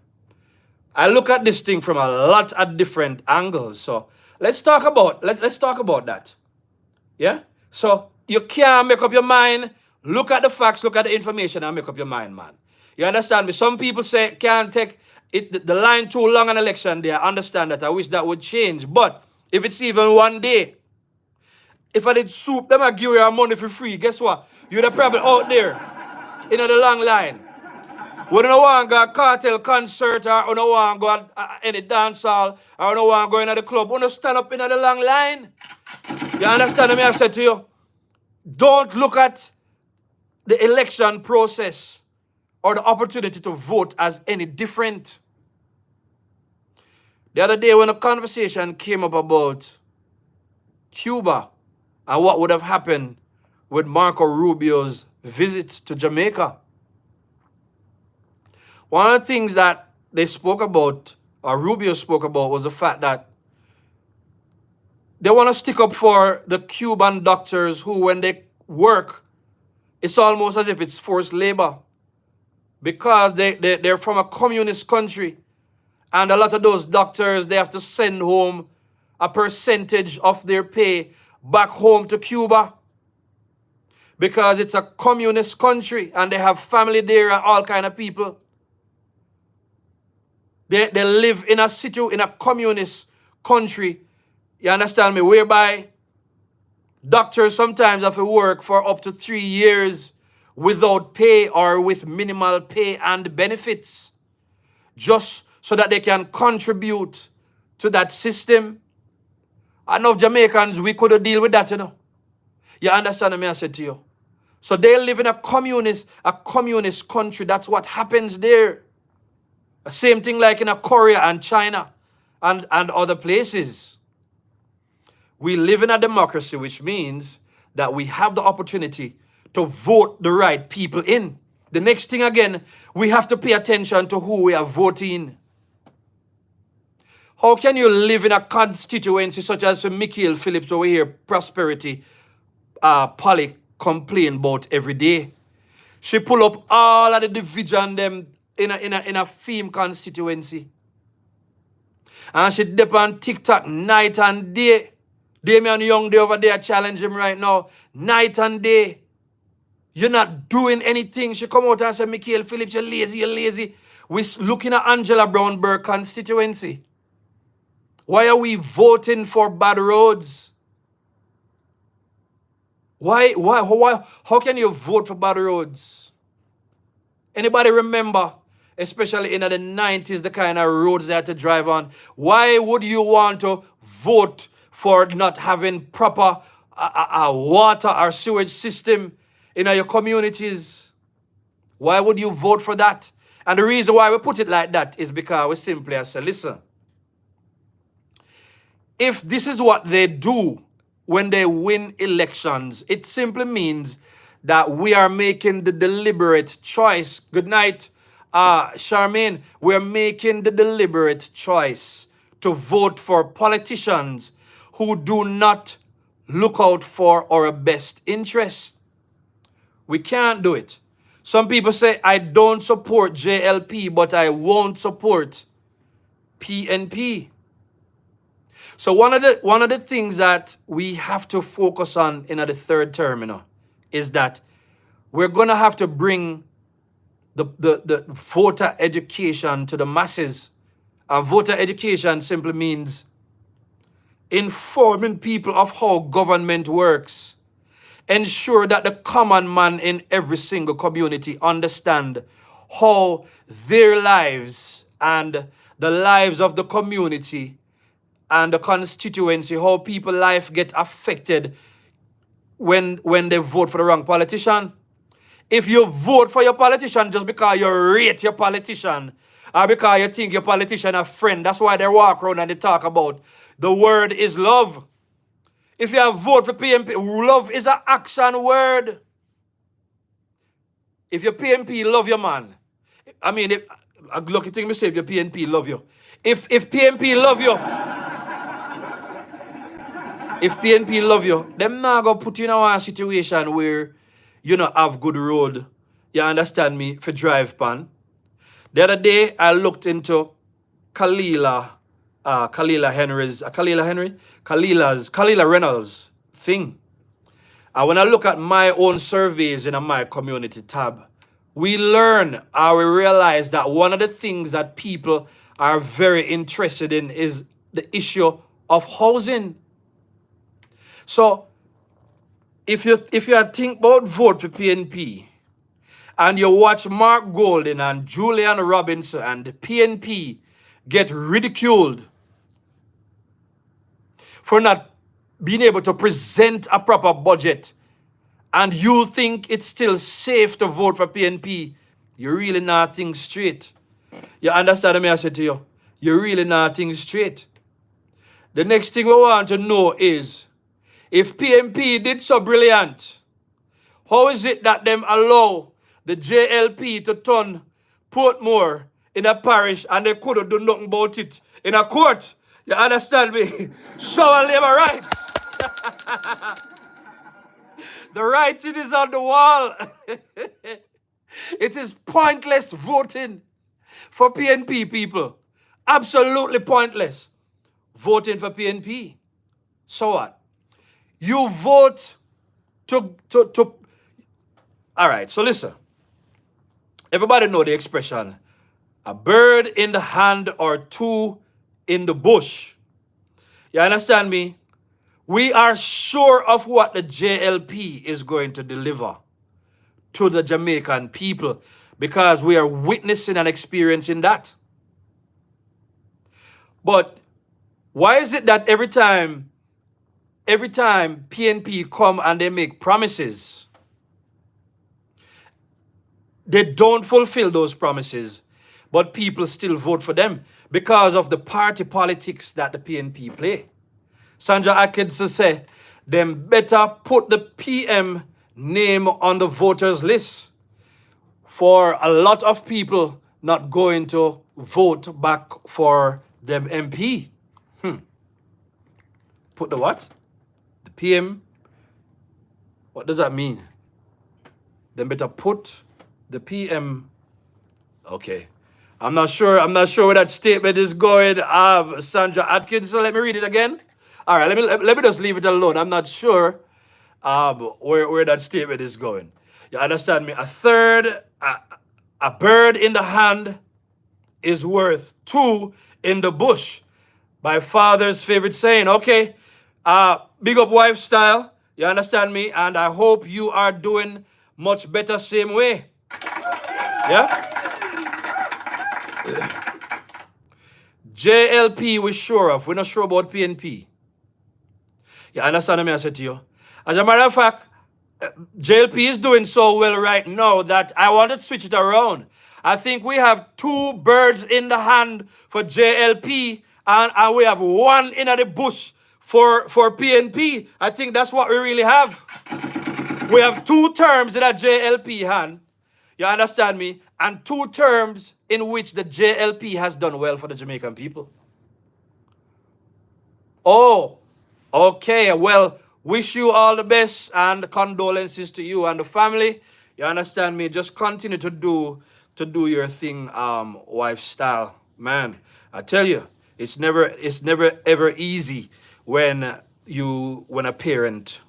I look at this thing from a lot of different angles. So let's talk about that. Yeah? So you can't make up your mind. Look at the facts, look at the information, and make up your mind, man. You understand me? Some people say can't take the line too long an election day. I understand that. I wish that would change. But if it's even one day, if I did soup, them I give you money for free. Guess what? You'd have probably out there in the long line. When you want to go to a cartel concert, or you want to go to any dance hall, or you want to go into the club, you stand up in the long line. You understand me? I said to you, don't look at the election process or the opportunity to vote as any different. The other day when a conversation came up about Cuba and what would have happened with Marco Rubio's visit to Jamaica, one of the things that they spoke about, or Rubio spoke about, was the fact that they want to stick up for the Cuban doctors who, when they work, it's almost as if it's forced labor, because they're from a communist country. And a lot of those doctors, they have to send home a percentage of their pay back home to Cuba, because it's a communist country and they have family there and all kind of people. They live in a communist country, you understand me, whereby doctors sometimes have to work for up to 3 years without pay or with minimal pay and benefits, just so that they can contribute to that system. I know Jamaicans, we could deal with that, you know. You understand me, I said to you. So they live in a communist country. That's what happens there. Same thing like in Korea and China and other places. We live in a democracy, which means that we have the opportunity to vote the right people in. The next thing again, we have to pay attention to who we are voting. How can you live in a constituency such as for Mikhail Phillips over here, Prosperity, Polly complain about every day? She pull up all of the division them in a theme constituency. And she dip on TikTok night and day. Damian Young, they over there challenge him right now. Night and day. You're not doing anything. She come out and say, Michael Phillips, you're lazy, you're lazy. We're looking at Angela Brownberg constituency. Why are we voting for bad roads? Why, how can you vote for bad roads? Anybody remember, especially in the 90s, the kind of roads they had to drive on? Why would you want to vote for not having proper water or sewage system in your communities? Why would you vote for that? And the reason why we put it like that is because we simply say, listen, if this is what they do when they win elections, it simply means that we are making the deliberate choice. Good night, Charmaine. We're making the deliberate choice to vote for politicians who do not look out for our best interest. We can't do it. Some people say, I don't support JLP, but I won't support PNP. So one of the things that we have to focus on in the third term, is that we're gonna have to bring the voter education to the masses. And voter education simply means informing people of how government works. Ensure that the common man in every single community understand how their lives and the lives of the community and the constituency, how people's life get affected when they vote for the wrong politician. If you vote for your politician just because you rate your politician or because you think your politician a friend, that's why they walk around and they talk about the word is love. If you have vote for PNP, love is an action word. If your PNP love your man, I mean, if, a lucky thing me say if your PNP love you. If PNP love you, if PNP love you, them not gonna put you in a situation where you not have good road. You understand me? For drive pan. The other day I looked into Kalila Reynolds thing. And when I look at my own surveys in my community tab, we learn or we realize that one of the things that people are very interested in is the issue of housing. So if you think about vote for PNP and you watch Mark Golden and Julian Robinson and the PNP get ridiculed for not being able to present a proper budget, and you think it's still safe to vote for PNP, you really not think straight. You understand what I say to you? You really not think straight. The next thing we want to know is, if PNP did so brilliant, how is it that them allow the JLP to turn Portmore in a parish and they couldn't do nothing about it in a court? You understand me? Show a labor rights. The writing is on the wall. It is pointless voting for PNP, people. Absolutely pointless voting for PNP. So what? You vote to all right, so listen. Everybody know the expression, a bird in the hand or two in the bush. You understand me? We are sure of what the JLP is going to deliver to the Jamaican people because we are witnessing and experiencing that. But why is it that every time PNP come and they make promises, they don't fulfill those promises, but people still vote for them because of the party politics that the PNP play? Sandra Atkinson said, them better put the PM name on the voters list for a lot of people not going to vote back for them MP. Put the what? The PM? What does that mean? Them better put the PM. Okay. I'm not sure where that statement is going. Sandra Atkins, so let me read it again. All right, let me just leave it alone. I'm not sure where that statement is going. You understand me? A bird in the hand is worth two in the bush. My father's favorite saying. Okay, big up wife style. You understand me? And I hope you are doing much better same way. Yeah? JLP we're sure of. We're not sure about PNP. You understand me? I said to you. As a matter of fact, JLP is doing so well right now that I want to switch it around. I think we have two birds in the hand for JLP and we have one in the bush for PNP. I think that's what we really have. We have two terms in a JLP hand. You understand me? And two terms in which the JLP has done well for the Jamaican people. Oh, okay. Well, wish you all the best and condolences to you and the family. You understand me? Just continue to do your thing, wife style. Man, I tell you, it's never ever easy when a parent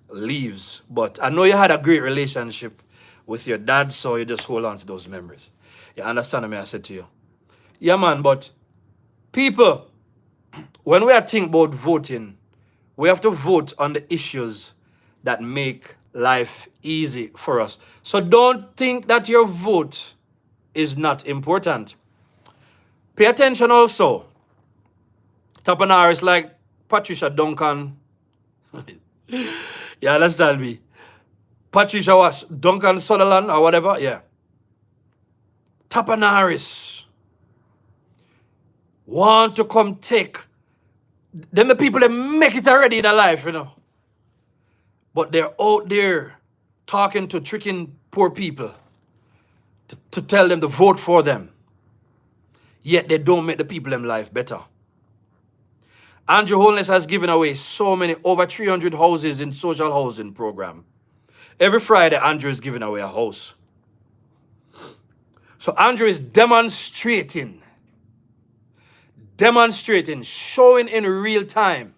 leaves. But I know you had a great relationship with your dad, so you just hold on to those memories. You understand me? I said to you. Yeah, man, but people, when we are thinking about voting, we have to vote on the issues that make life easy for us. So don't think that your vote is not important. Pay attention also. Tapanar is like Patricia Duncan. You understand me? Patricia was Duncan Sutherland or whatever, yeah. Tapanaris want to come take them the people that make it already in their life, you know. But they're out there talking to tricking poor people to tell them to vote for them. Yet they don't make the people in life better. Andrew Holness has given away so many, over 300 houses in social housing program. Every Friday, Andrew is giving away a house. So Andrew is demonstrating, showing in real time.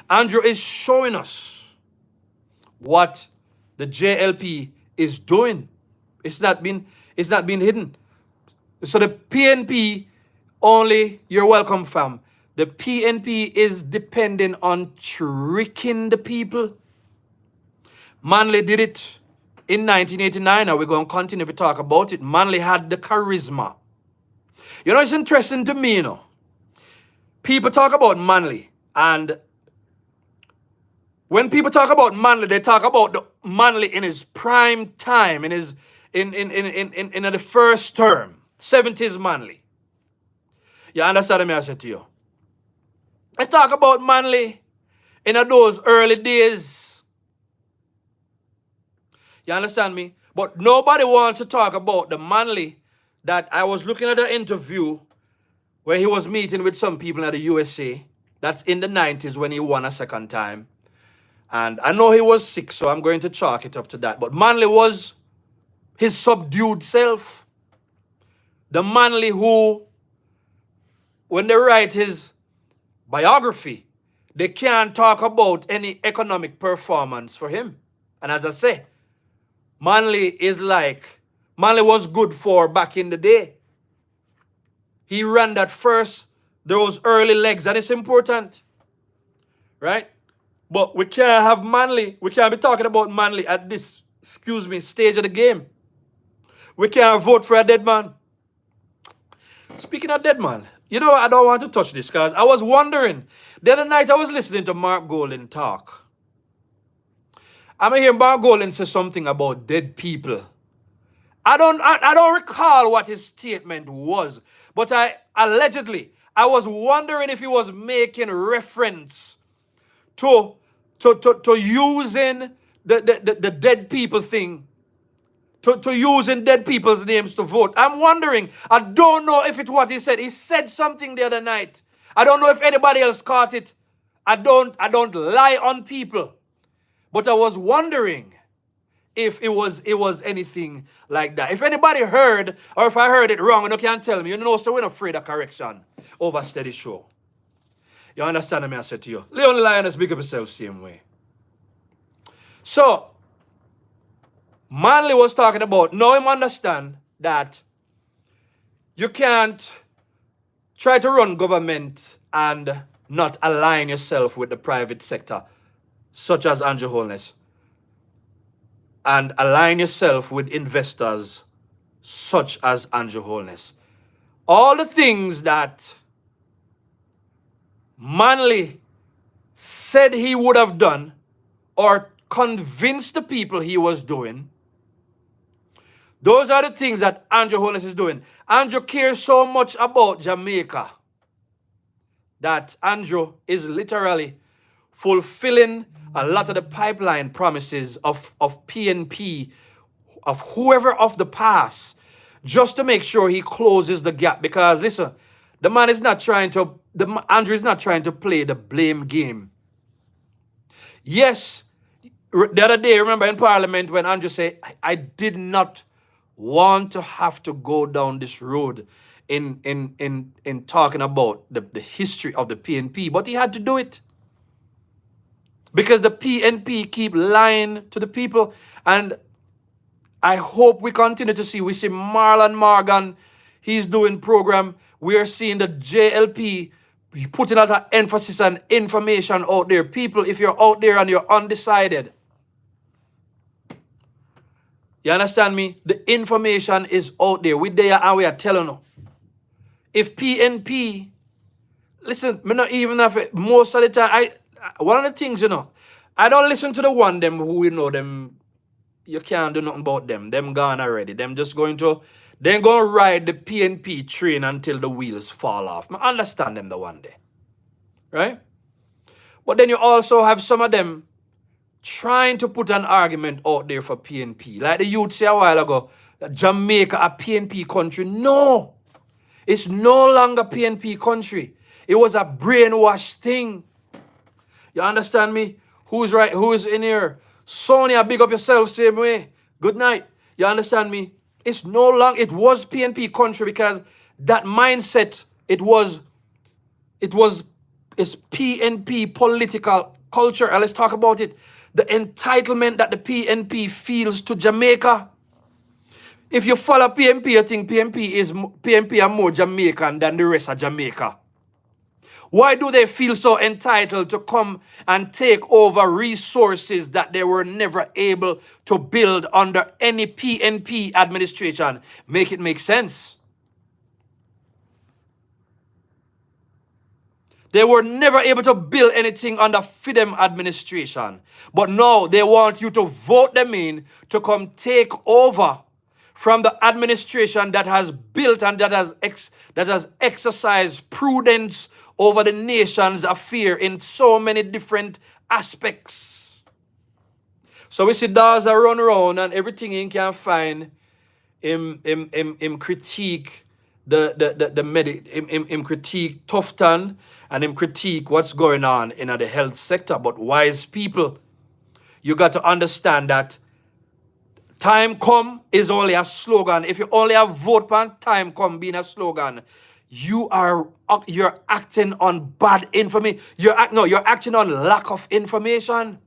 Andrew is showing us what the JLP is doing. It's not been hidden. So the PNP only, you're welcome, fam. The PNP is depending on tricking the people. Manley did it in 1989, and we're going to continue to talk about it. Manley had the charisma. You know, it's interesting to me, you know. People talk about Manley, and when people talk about Manley, they talk about the Manley in his prime time, in the first term, 70s Manley. You understand me? I said to you. Let's talk about Manley in those early days. You understand me? But nobody wants to talk about the Manley that I was looking at an interview where he was meeting with some people in the USA. That's in the 90s when he won a second time. And I know he was sick, so I'm going to chalk it up to that. But Manley was his subdued self. The Manley who, when they write his biography, they can't talk about any economic performance for him. And as I say, Manley was good for back in the day. He ran those early legs, and it's important, right? But we can't have Manley. We can't be talking about Manley at this, stage of the game. We can't vote for a dead man. Speaking of dead man, you know, I don't want to touch this because I was wondering. The other night I was listening to Mark Golden talk. I'm hearing Mark Golden say something about dead people. I don't recall what his statement was, but I was wondering if he was making reference to using the dead people thing, to using dead people's names to vote. I'm wondering. I don't know if it's what he said. He said something the other night. I don't know if anybody else caught it. I don't lie on people. But I was wondering if it was anything like that. If anybody heard, or if I heard it wrong, and you can't tell me, you know, so we're not afraid of correction over Steady Show. You understand what I said to you? Leon Lioness, big up yourself same way. So, Manley was talking about, now him understand that you can't try to run government and not align yourself with the private sector, such as Andrew Holness, and align yourself with investors, such as Andrew Holness. All the things that Manley said he would have done or convinced the people he was doing, those are the things that Andrew Holness is doing. Andrew cares so much about Jamaica that Andrew is literally fulfilling a lot of the pipeline promises of PNP, of whoever of the past, just to make sure he closes the gap. Because listen, the man is not trying to, Andrew is not trying to play the blame game. Yes, the other day, remember in Parliament when Andrew said, I did not want to have to go down this road in talking about the history of the PNP, but he had to do it. Because the PNP keep lying to the people. And I hope we continue to see, we see Marlon Morgan, he's doing program. We are seeing the JLP putting a lot of emphasis and information out there. People, if you're out there and you're undecided, you understand me? The information is out there. We there and we are telling you. If PNP, listen, me not even have it, most of the time, one of the things, you know, I don't listen to the one them who you know them, you can't do nothing about them. Them gone already. Them just going to, they're going to ride the PNP train until the wheels fall off. I understand them the one day. Right? But then you also have some of them trying to put an argument out there for PNP. Like the youth said a while ago, that Jamaica a PNP country. No. It's no longer PNP country. It was a brainwashed thing. You understand me? Who's right? Who's in here? Sonia, big up yourself same way. Good night. You understand me? It's no longer, it was PNP country because that mindset, it's PNP political culture. And let's talk about it. The entitlement that the PNP feels to Jamaica. If you follow PNP, you think PNP are more Jamaican than the rest of Jamaica. Why do they feel so entitled to come and take over resources that they were never able to build under any PNP administration? Make it make sense. They were never able to build anything under FIDEM administration. But now they want you to vote them in to come take over from the administration that has built and that has exercised prudence over the nation's affair in so many different aspects. So we see Daza run around and everything he can find him critique him critique Tufton and him critique what's going on in the health sector. But wise people, you got to understand that time come is only a slogan. If you only have vote pan time come being a slogan, you're acting on bad information. You're acting on lack of information.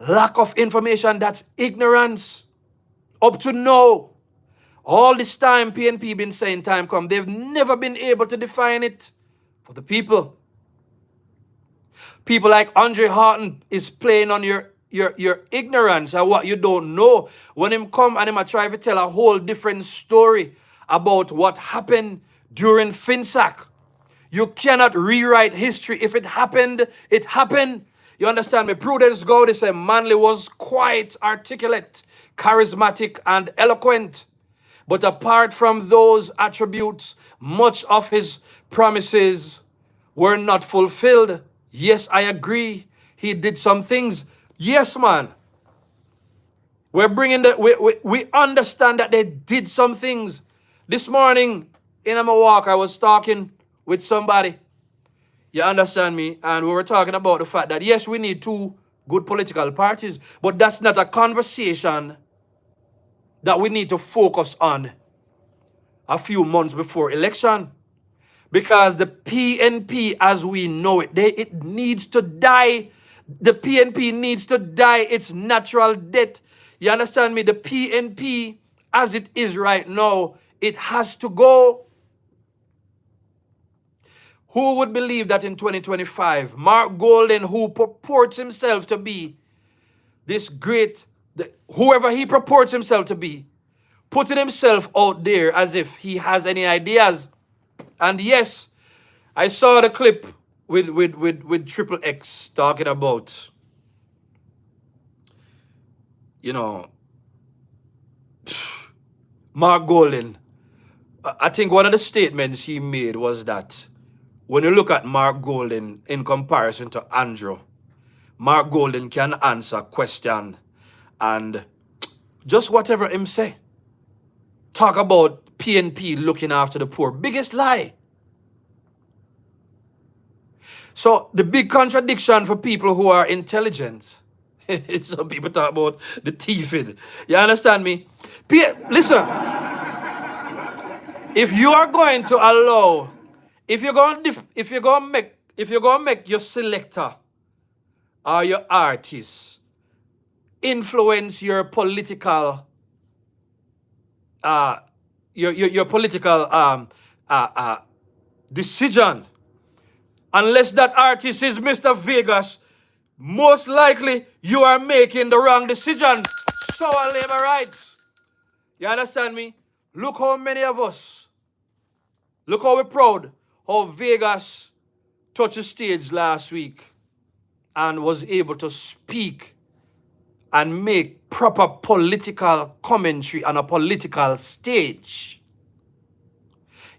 Lack of information, that's ignorance. Up to now, all this time PNP been saying time come, they've never been able to define it for the people. People like Andre Horton is playing on your ignorance and what you don't know. When him come and him a try to tell a whole different story about what happened during FinSac. You cannot rewrite history. If it happened, it happened. You understand me? Prudence Gowdy said Manley was quite articulate, charismatic, and eloquent. But apart from those attributes, much of his promises were not fulfilled. Yes, I agree. He did some things. Yes, man. We're bringing we understand that they did some things. This morning in my walk, I was talking with somebody. You understand me? And we were talking about the fact that yes, we need two good political parties, but that's not a conversation that we need to focus on a few months before election. Because the PNP as we know it, it needs to die. The PNP needs to die its natural death. You understand me? The PNP, as it is right now, it has to go. Who would believe that in 2025, Mark Golden, who purports himself to be this great, whoever he purports himself to be, putting himself out there as if he has any ideas. And yes, I saw the clip with Triple X talking about, you know, Mark Golden. I think one of the statements he made was that when you look at Mark Golden in comparison to Andrew, Mark Golden can answer question and just whatever him say. Talk about PNP looking after the poor. Biggest lie. So the big contradiction for people who are intelligent, some people talk about the thieving. You understand me? Listen, if you are going to allow, if you're going to make your selector or your artist influence your political your political decision, unless that artist is Mr. Vegas, most likely you are making the wrong decision. So are labor rights. You understand me? Look how many of us, look how we're proud how Vegas touched the stage last week and was able to speak and make proper political commentary on a political stage.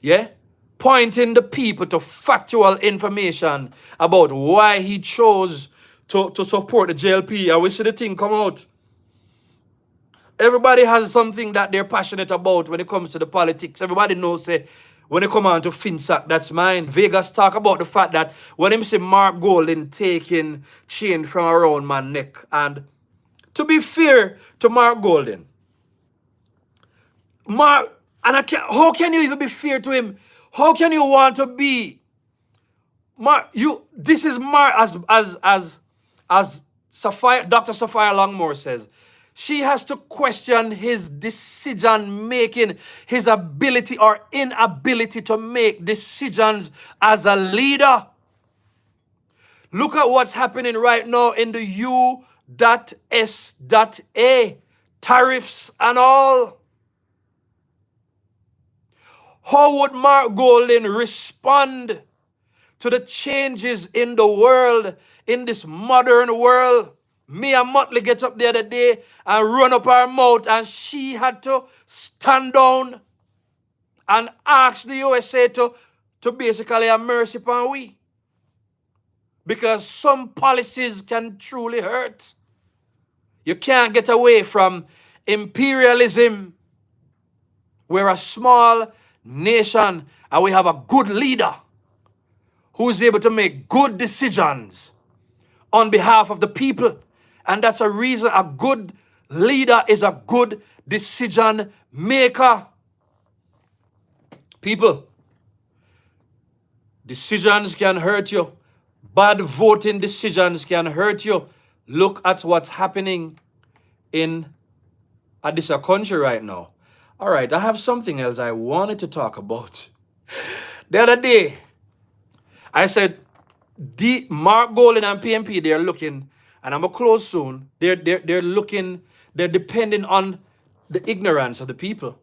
Yeah? Pointing the people to factual information about why he chose to support the JLP. And we see the thing come out. Everybody has something that they're passionate about when it comes to the politics. Everybody knows, say, when it come on to FinSac, that's mine. Vegas talk about the fact that when him see Mark Golden taking chain from around my neck. And to be fair to Mark Golden, how can you even be fair to him? How can you want to be Mark? This is Mark, as Sapphire, Dr. Sapphire Longmore says. She has to question his decision making, his ability or inability to make decisions as a leader. Look at what's happening right now in the U.S.A. tariffs and all. How would Mark Golden respond to the changes in the world, in this modern world? Me and Motley get up the other day and run up her mouth, and she had to stand down and ask the USA to basically have mercy upon we. Because some policies can truly hurt. You can't get away from imperialism. We're a small nation and we have a good leader who's able to make good decisions on behalf of the people. And that's a reason a good leader is a good decision maker. People, decisions can hurt you. Bad voting decisions can hurt you. Look at what's happening in this country right now. All right, I have something else I wanted to talk about. The other day, I said, Mark Golden and PNP, they're looking, and I'm going to close soon, they're looking, they're depending on the ignorance of the people.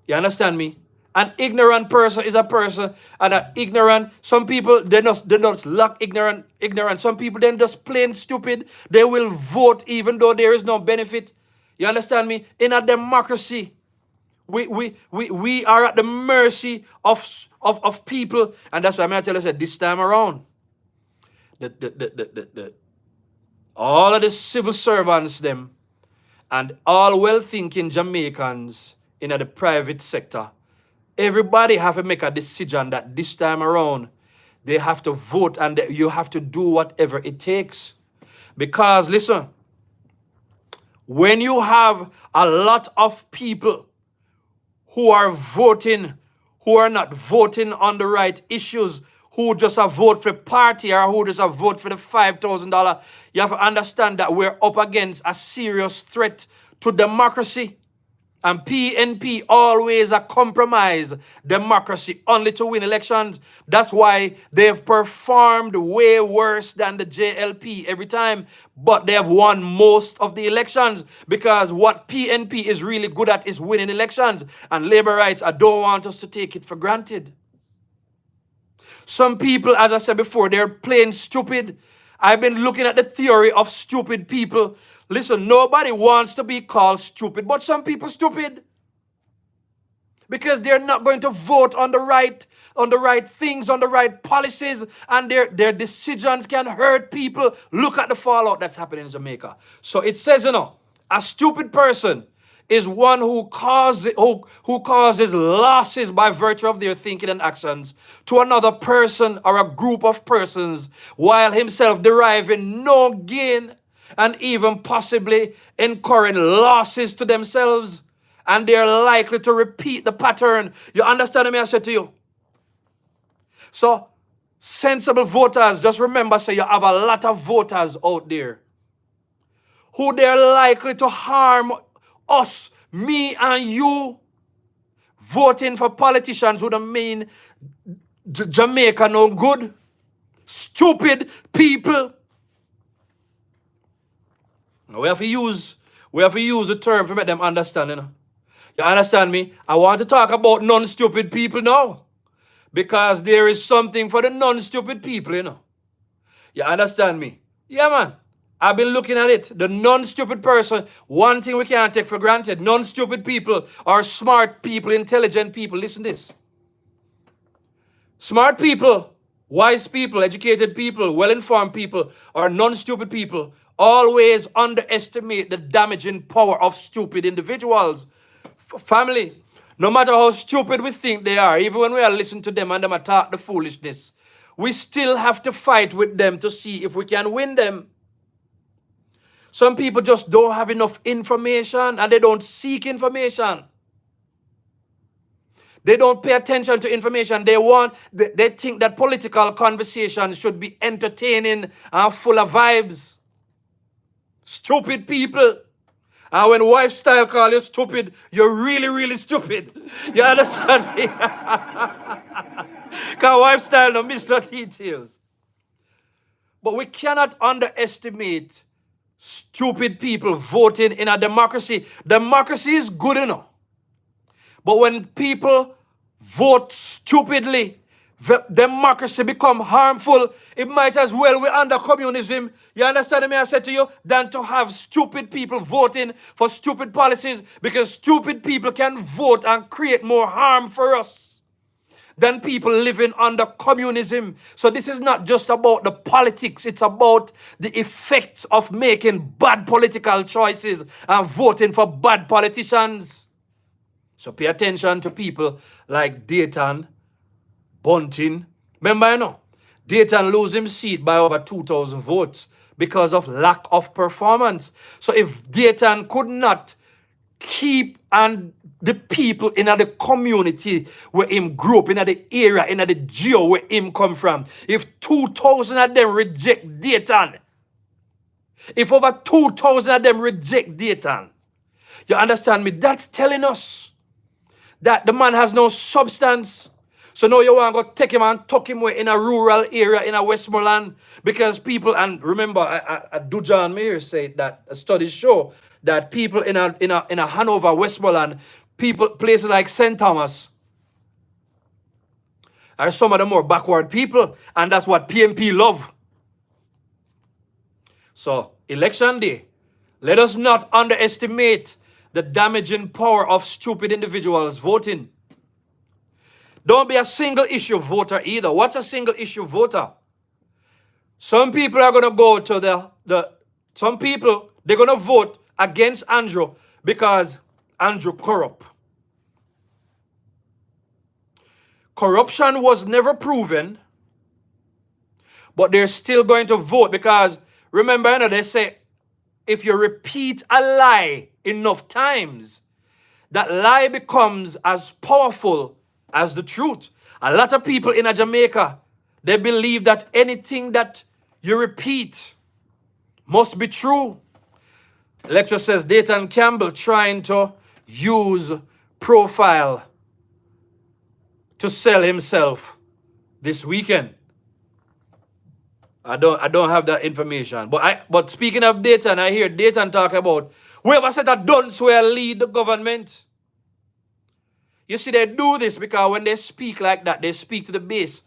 You understand me? An ignorant person is a person, and an ignorant, some people, they just lack ignorance. Some people, they're just plain stupid. They will vote even though there is no benefit. You understand me? In a democracy, we are at the mercy of people, and that's why I'm going to tell you, I said, this time around, all of the civil servants, them, and all well-thinking Jamaicans in the private sector, everybody have to make a decision that this time around, they have to vote, and you have to do whatever it takes. Because, listen, when you have a lot of people who are voting, who are not voting on the right issues, who just a vote for party or who just a vote for the $5,000, you have to understand that we're up against a serious threat to democracy. And PNP always a compromise democracy only to win elections. That's why they've performed way worse than the JLP every time. But they have won most of the elections because what PNP is really good at is winning elections. And labor rights, I don't want us to take it for granted. Some people, as I said before, they're plain stupid. I've been looking at the theory of stupid people. Listen, nobody wants to be called stupid, but some people stupid because they're not going to vote on the right things, on the right policies, and their decisions can hurt people. Look at the fallout that's happening in Jamaica. So it says, a stupid person is one who causes losses by virtue of their thinking and actions to another person or a group of persons, while himself deriving no gain and even possibly incurring losses to themselves, and they're likely to repeat the pattern. You understand me? I said to you. So, sensible voters, just remember, say you have a lot of voters out there who they're likely to harm us, me and you, voting for politicians who don't mean Jamaica no good. Stupid people. We have to use the term to make them understand, You understand me? I want to talk about non-stupid people now. Because there is something for the non-stupid people, You understand me? Yeah, man. I've been looking at it. The non-stupid person, one thing we can't take for granted. Non-stupid people are smart people, intelligent people. Listen to this. Smart people, wise people, educated people, well-informed people, or non-stupid people always underestimate the damaging power of stupid individuals. Family, no matter how stupid we think they are, even when we are listening to them and them attack the foolishness, we still have to fight with them to see if we can win them. Some people just don't have enough information and they don't seek information. They don't pay attention to information. They think that political conversations should be entertaining and full of vibes. Stupid people. And when wife style call you stupid, you're really, really stupid. You understand me? Because wife style don't miss no details. But we cannot underestimate stupid people voting in a democracy. Democracy is good enough. But when people vote stupidly, democracy become harmful. It might as well be under communism. You understand me? I said to you, than to have stupid people voting for stupid policies, because stupid people can vote and create more harm for us than people living under communism. So this is not just about the politics. It's about the effects of making bad political choices and voting for bad politicians. So pay attention to people like Dayton, Bunting. Remember, Dayton lose his seat by over 2,000 votes because of lack of performance. So if Dayton could not keep and the people in the community where him grew up, in the area, in the geo where him come from, if 2,000 of them reject Dayton, if over 2,000 of them reject Dayton, you understand me? That's telling us that the man has no substance. So now you want to go take him and tuck him away in a rural area in a Westmoreland, because people, and remember, I do John Mayer say that studies show that people in a Hanover, Westmoreland, places like St. Thomas are some of the more backward people, and that's what PNP love. So election day, let us not underestimate the damaging power of stupid individuals voting. Don't be a single issue voter either. What's a single issue voter? Some people are going to go to some people, they're going to vote against Andrew because Andrew corrupt. Corruption was never proven, but they're still going to vote because, remember, they say, if you repeat a lie enough times, that lie becomes as powerful as the truth. A lot of people in Jamaica, they believe that anything that you repeat must be true. Lecture says Dayton Campbell trying to use profile to sell himself this weekend. I don't have that information. But speaking of Dayton, I hear Dayton talk about whoever said that don't swear lead the government. You see, they do this because when they speak like that, they speak to the base.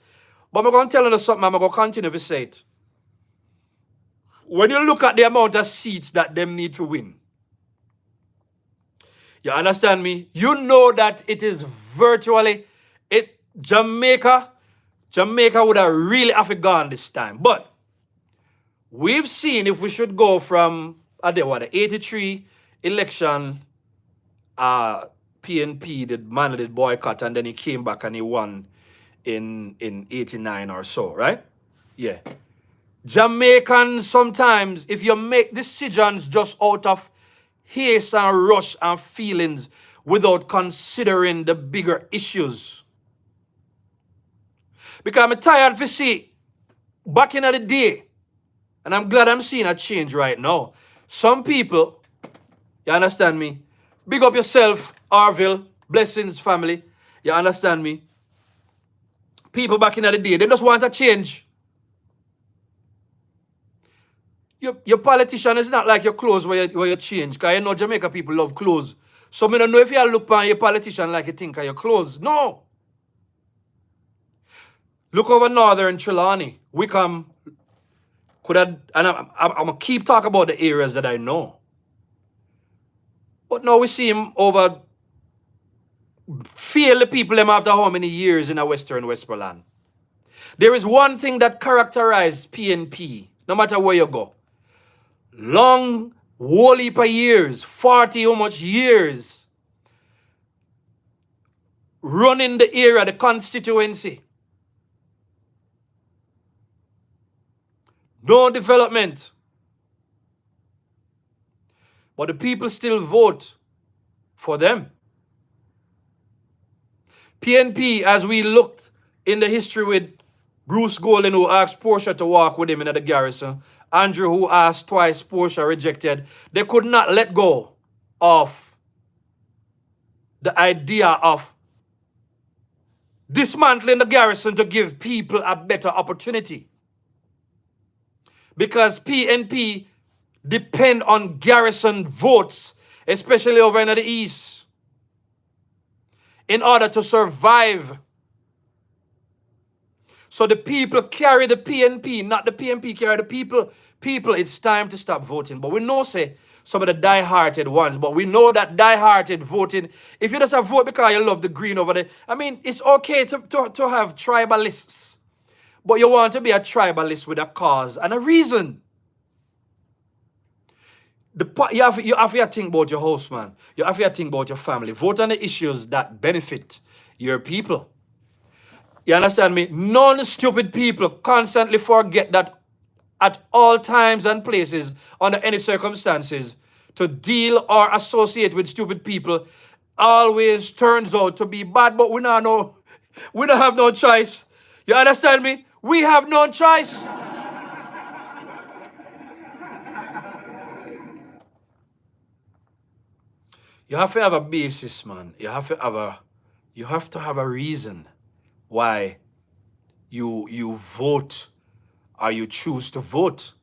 But I'm going to tell you something, I'm going to continue to say it. When you look at the amount of seats that them need to win, you understand me? You know that it is virtually, Jamaica would have really have gone this time. But we've seen if we should go from, the 83 election, PNP, the man did boycott, and then he came back and he won in 89 or so, right? Yeah. Jamaicans sometimes, if you make decisions just out of haste and rush and feelings without considering the bigger issues. Because I'm tired to see back in the day, and I'm glad I'm seeing a change right now. Some people, you understand me? Big up yourself, Arville, blessings family. You understand me? People back in the day, they just want a change. Your politician is not like your clothes where you change. Because you know Jamaica people love clothes. So I don't know if you look on your politician like you think of your clothes. No. Look over Northern Trelawney. Wickham. And I'm going to keep talking about the areas that I know. But now we see him over fail the people them after how many years in a Western Westmoreland. There is one thing that characterizes PNP, no matter where you go. Long, whole heap of years, 40 how much years, running the area, the constituency. No development. But the people still vote for them. PNP, as we looked in the history with Bruce Golden, who asked Portia to walk with him in the Garrison, Andrew, who asked twice, Portia rejected, they could not let go of the idea of dismantling the Garrison to give people a better opportunity. Because PNP depend on Garrison votes, especially over in the East, in order to survive. So the people carry the PNP, not the PNP carry the people. People, it's time to stop voting. But we know, say, some of the die-hearted ones, but we know that die-hearted voting, if you just have vote because you love the green over there, I mean, it's okay to have tribalists. But you want to be a tribalist with a cause and a reason. You have to think about your house, man. You have to think about your family. Vote on the issues that benefit your people. You understand me? Non-stupid people constantly forget that at all times and places, under any circumstances, to deal or associate with stupid people always turns out to be bad, but we don't have no choice. You understand me? We have no choice. You have to have a basis, man. You have to have a reason why you vote or you choose to vote.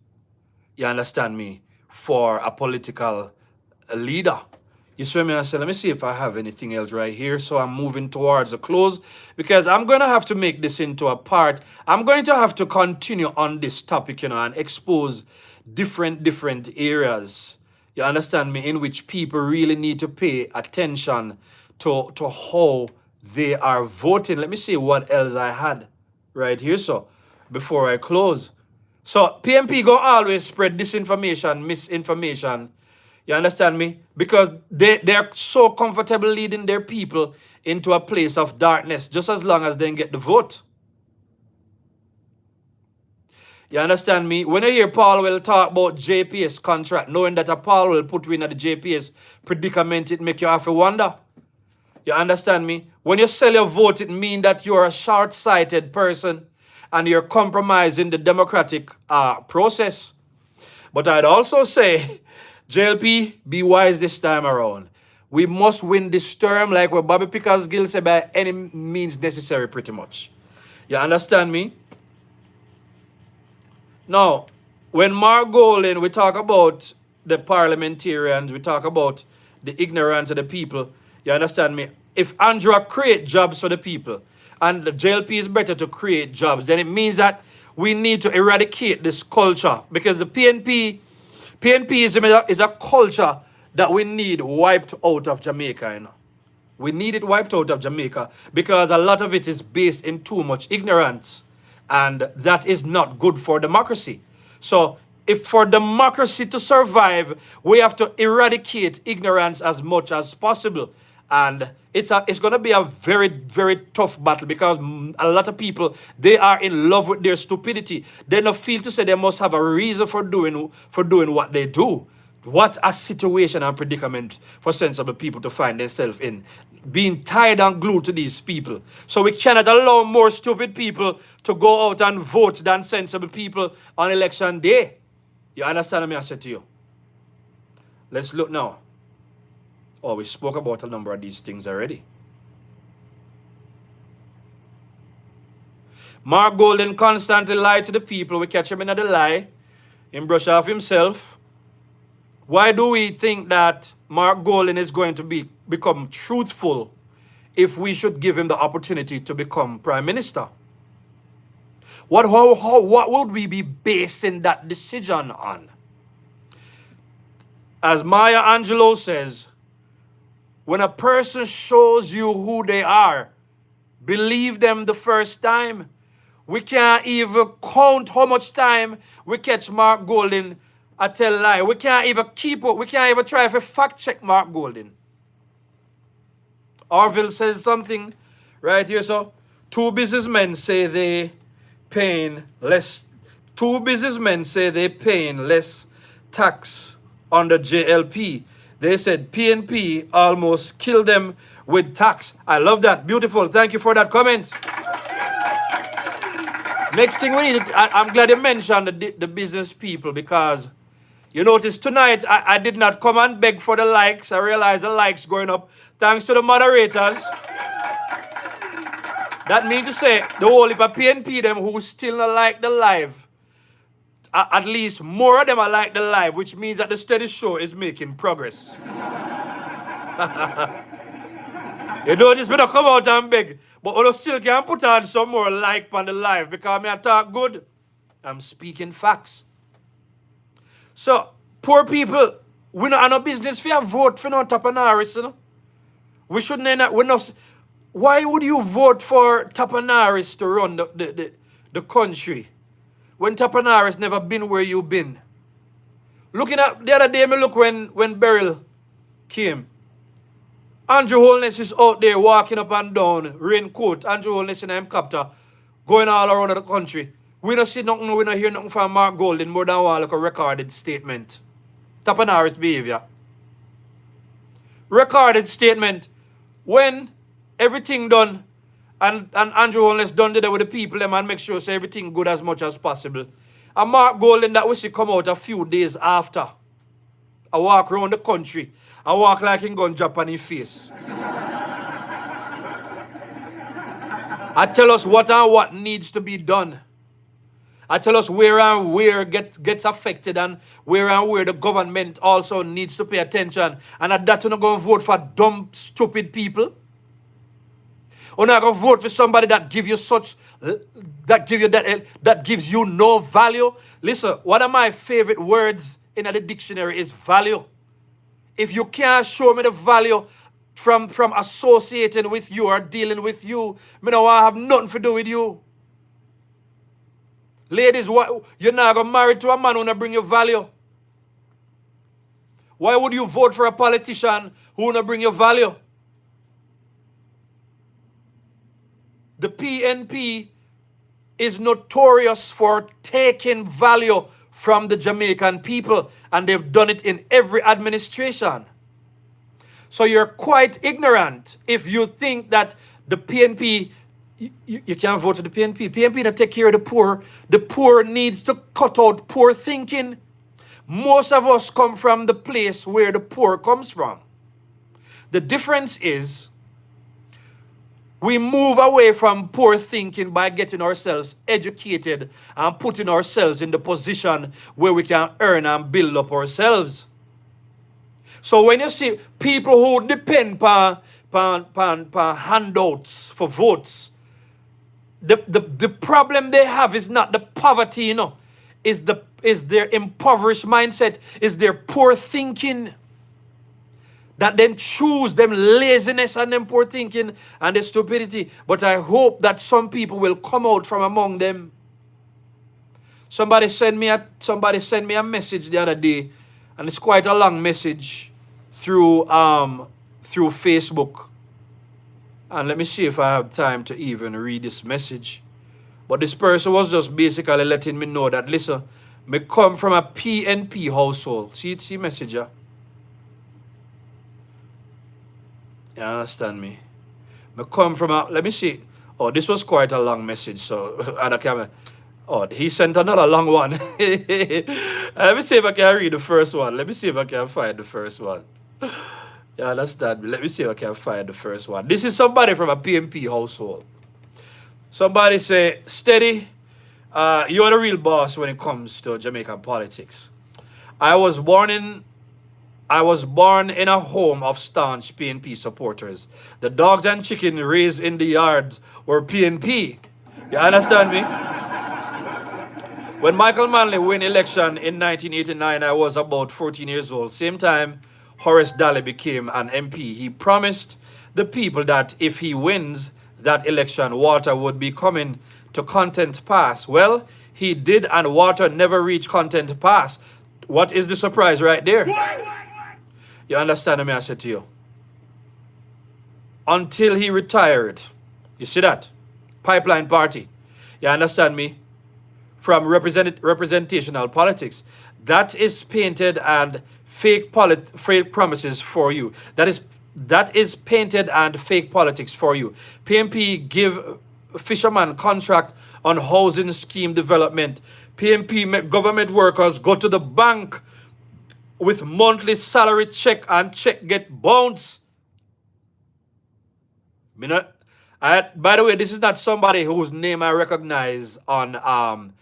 You understand me? For a political leader. You see me? I said, let me see if I have anything else right here. So I'm moving towards the close because I'm going to have to make this into a part. I'm going to have to continue on this topic, and expose different areas. You understand me? In which people really need to pay attention to how they are voting. Let me see what else I had right here. So before I close. So PNP go always spread disinformation, misinformation. You understand me? Because they're so comfortable leading their people into a place of darkness just as long as they get the vote. You understand me? When you hear Paul will talk about JPS contract, knowing that a Paul will put you in the JPS predicament, it make you have to wonder. You understand me? When you sell your vote, it means that you're a short-sighted person and you're compromising the democratic process. But I'd also say JLP, be wise this time around. We must win this term like what Bobby Pickersgill said, by any means necessary, pretty much. You understand me? Now, when Mark Golding, we talk about the parliamentarians, we talk about the ignorance of the people, you understand me? If Andrew create jobs for the people, and the JLP is better to create jobs, then it means that we need to eradicate this culture, because the PNPism is a culture that we need wiped out of Jamaica, you know. We need it wiped out of Jamaica because a lot of it is based in too much ignorance, and that is not good for democracy. So if for democracy to survive, we have to eradicate ignorance as much as possible. And it's going to be a very, very tough battle, because a lot of people, they are in love with their stupidity. They don't feel to say they must have a reason for doing what they do. What a situation and predicament for sensible people to find themselves in, being tied and glued to these people. So we cannot allow more stupid people to go out and vote than sensible people on election day. You understand what I said to you? Let's look now. Oh, we spoke about a number of these things already. Mark Golding constantly lied to the people. We catch him in the lie. He brush off himself. Why do we think that Mark Golding is going to become truthful if we should give him the opportunity to become Prime Minister? What would we be basing that decision on? As Maya Angelou says, when a person shows you who they are, believe them the first time. We can't even count how much time we catch Mark Golding I tell lie. We can't even keep up. We can't even try to fact check Mark Golding. Orville says something right here. So, two businessmen say they paying less tax on the JLP. They said PNP almost killed them with tax. I love that. Beautiful. Thank you for that comment. Next thing we need, I'm glad you mentioned the business people, because you notice tonight I did not come and beg for the likes. I realized the likes going up thanks to the moderators. That means to say the whole heap of PNP them who still not like the live, at least more of them are like the live, which means that the steady show is making progress. You notice me don't come out and beg, but we still can put on some more like on the live, because me I talk good. I'm speaking facts. So, poor people, we don't have no business for a vote for no Tapanaris, you know? We shouldn't, why would you vote for Tapanaris to run the country when Tapanaris never been where you've been? Looking at the other day, me look when Beryl came. Andrew Holness is out there walking up and down, raincoat, Andrew Holness in a helicopter, going all around the country. We don't see nothing, we don't hear nothing from Mark Golding more than one like a recorded statement. Tapanaris behavior. Recorded statement. When everything done, and Andrew Holness done today with the people them and make sure say everything good as much as possible. And Mark Golding that we see come out a few days after. I walk around the country. I walk like he gun drop on his face. I tell us what and what needs to be done. I tell us where and where gets affected, and where the government also needs to pay attention. And at that, you're not going to vote for dumb, stupid people. You're not going to vote for somebody that gives you no value. Listen, one of my favorite words in the dictionary is value. If you can't show me the value from associating with you or dealing with you, I don't want to have nothing to do with you. Ladies, you're not going to marry to a man who not bring you value. Why would you vote for a politician who not bring you value? The PNP is notorious for taking value from the Jamaican people, and they've done it in every administration. So you're quite ignorant if you think that the PNP, you can't vote for the PNP. PNP don't take care of the poor. The poor needs to cut out poor thinking. Most of us come from the place where the poor comes from. The difference is we move away from poor thinking by getting ourselves educated and putting ourselves in the position where we can earn and build up ourselves. So when you see people who depend on handouts for votes, the problem they have is not the poverty, is their impoverished mindset, is their poor thinking. That then choose them laziness and them poor thinking and the stupidity. But I hope that some people will come out from among them. Somebody sent me a message the other day, and it's quite a long message through Facebook. And let me see if I have time to even read this message. But this person was just basically letting me know that, listen, me come from a PNP household. See messenger. You understand me? Me come from a, let me see. Oh, this was quite a long message. So, and I can, oh, he sent another long one. Let me see if I can read the first one. Let me see if I can find the first one. You understand me? Let me see if I can find the first one. This is somebody from a PNP household. Somebody say, Steady, you're the real boss when it comes to Jamaican politics. I was born in a home of staunch PNP supporters. The dogs and chicken raised in the yards were PNP. You understand me? When Michael Manley won election in 1989, I was about 14 years old. Same time Horace Daly became an MP. He promised the people that if he wins that election, water would be coming to Content Pass. Well, he did, and water never reached Content Pass. What is the surprise right there? You understand me, I said to you? Until he retired. You see that? Pipeline party. You understand me? From representational politics. That is painted and fake promises for you. That is painted and fake politics for you. PNP give fisherman contract on housing scheme development. PNP make government workers go to the bank with monthly salary check and check get bounced. By the way, this is not somebody whose name I recognize on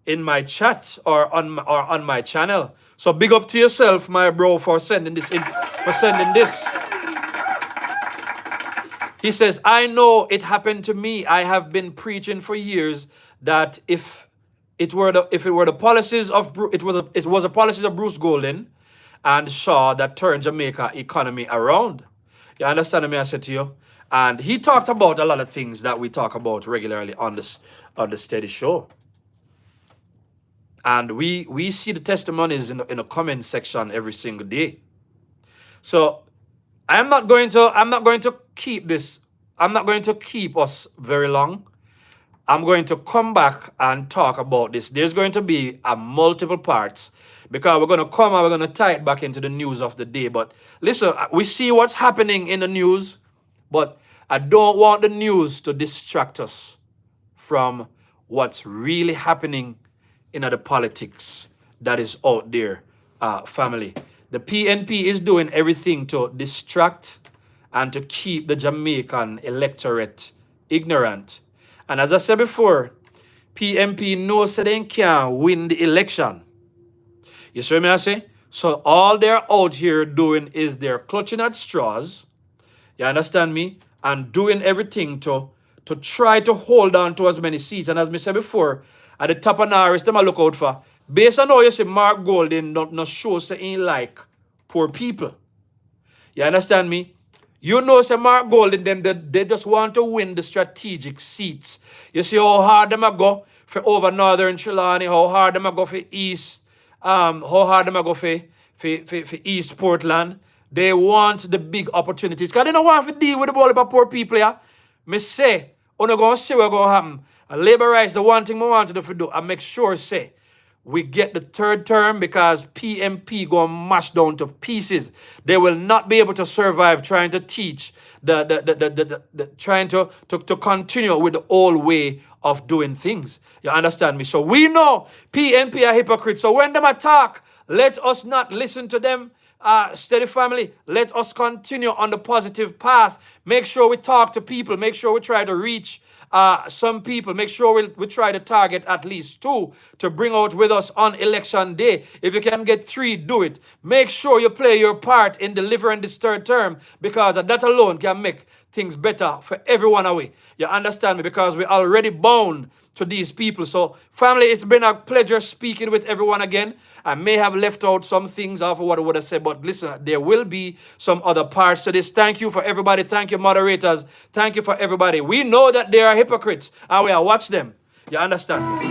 in my chat or on my channel. So big up to yourself, my bro, for sending this. He says, I know it happened to me. I have been preaching for years that if it was a policies of Bruce Golden and Shaw that turned Jamaica economy around. You understand me? I said to you. And he talked about a lot of things that we talk about regularly on the Steady Show. And we see the testimonies in the comment section every single day. So I'm not going to keep us very long. I'm going to come back and talk about this. There's going to be multiple parts because we're going to come and we're going to tie it back into the news of the day. But listen, we see what's happening in the news, but I don't want the news to distract us from what's really happening in the politics that is out there, family. The PNP is doing everything to distract and to keep the Jamaican electorate ignorant. And as I said before, PNP knows that they can't win the election. You see what I say? So all they're out here doing is they're clutching at straws. You understand me? And doing everything to try to hold on to as many seats. And as I said before, at the top of Norris, them I look out for. Based on how you see Mark Golden not show say ain't like poor people. You understand me? You know say Mark Golden them they just want to win the strategic seats. You see how hard them I go for over Northern Trelawney, how hard them I go for East, how hard them I go for East Portland. They want the big opportunities. Because they don't want to deal with the whole of poor people, yeah. Me say, I'm not going to see what's going to happen. And laborize the one thing we want to do and make sure, say, we get the third term because PNP going to mash down to pieces. They will not be able to survive trying to teach, trying to continue with the old way of doing things. You understand me? So we know PNP are hypocrites. So when them attack Let us not listen to them. Steady family, let us continue on the positive path. Make sure we talk to people. Make sure we try to reach some people. Make sure we try to target at least 2 to bring out with us on election day. If you can get 3, do it. Make sure you play your part in delivering this third term, because that alone can make things better for everyone away. You understand me? Because we're already bound to these people. So family, it's been a pleasure speaking with everyone again. I may have left out some things off of what I would have said, but listen, there will be some other parts to this. Thank you for everybody. Thank you, moderators. Thank you for everybody. We know that they are hypocrites, and we are watch them. You understand me?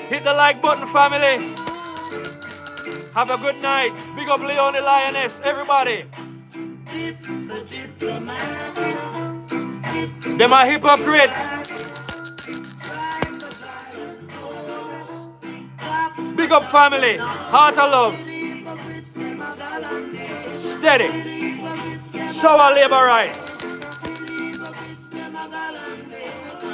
Hit the like button, family. Have a good night. Big up Leon the Lioness, everybody. Them are hypocrites. Big up family. Heart of love. Steady. Show our labor rights.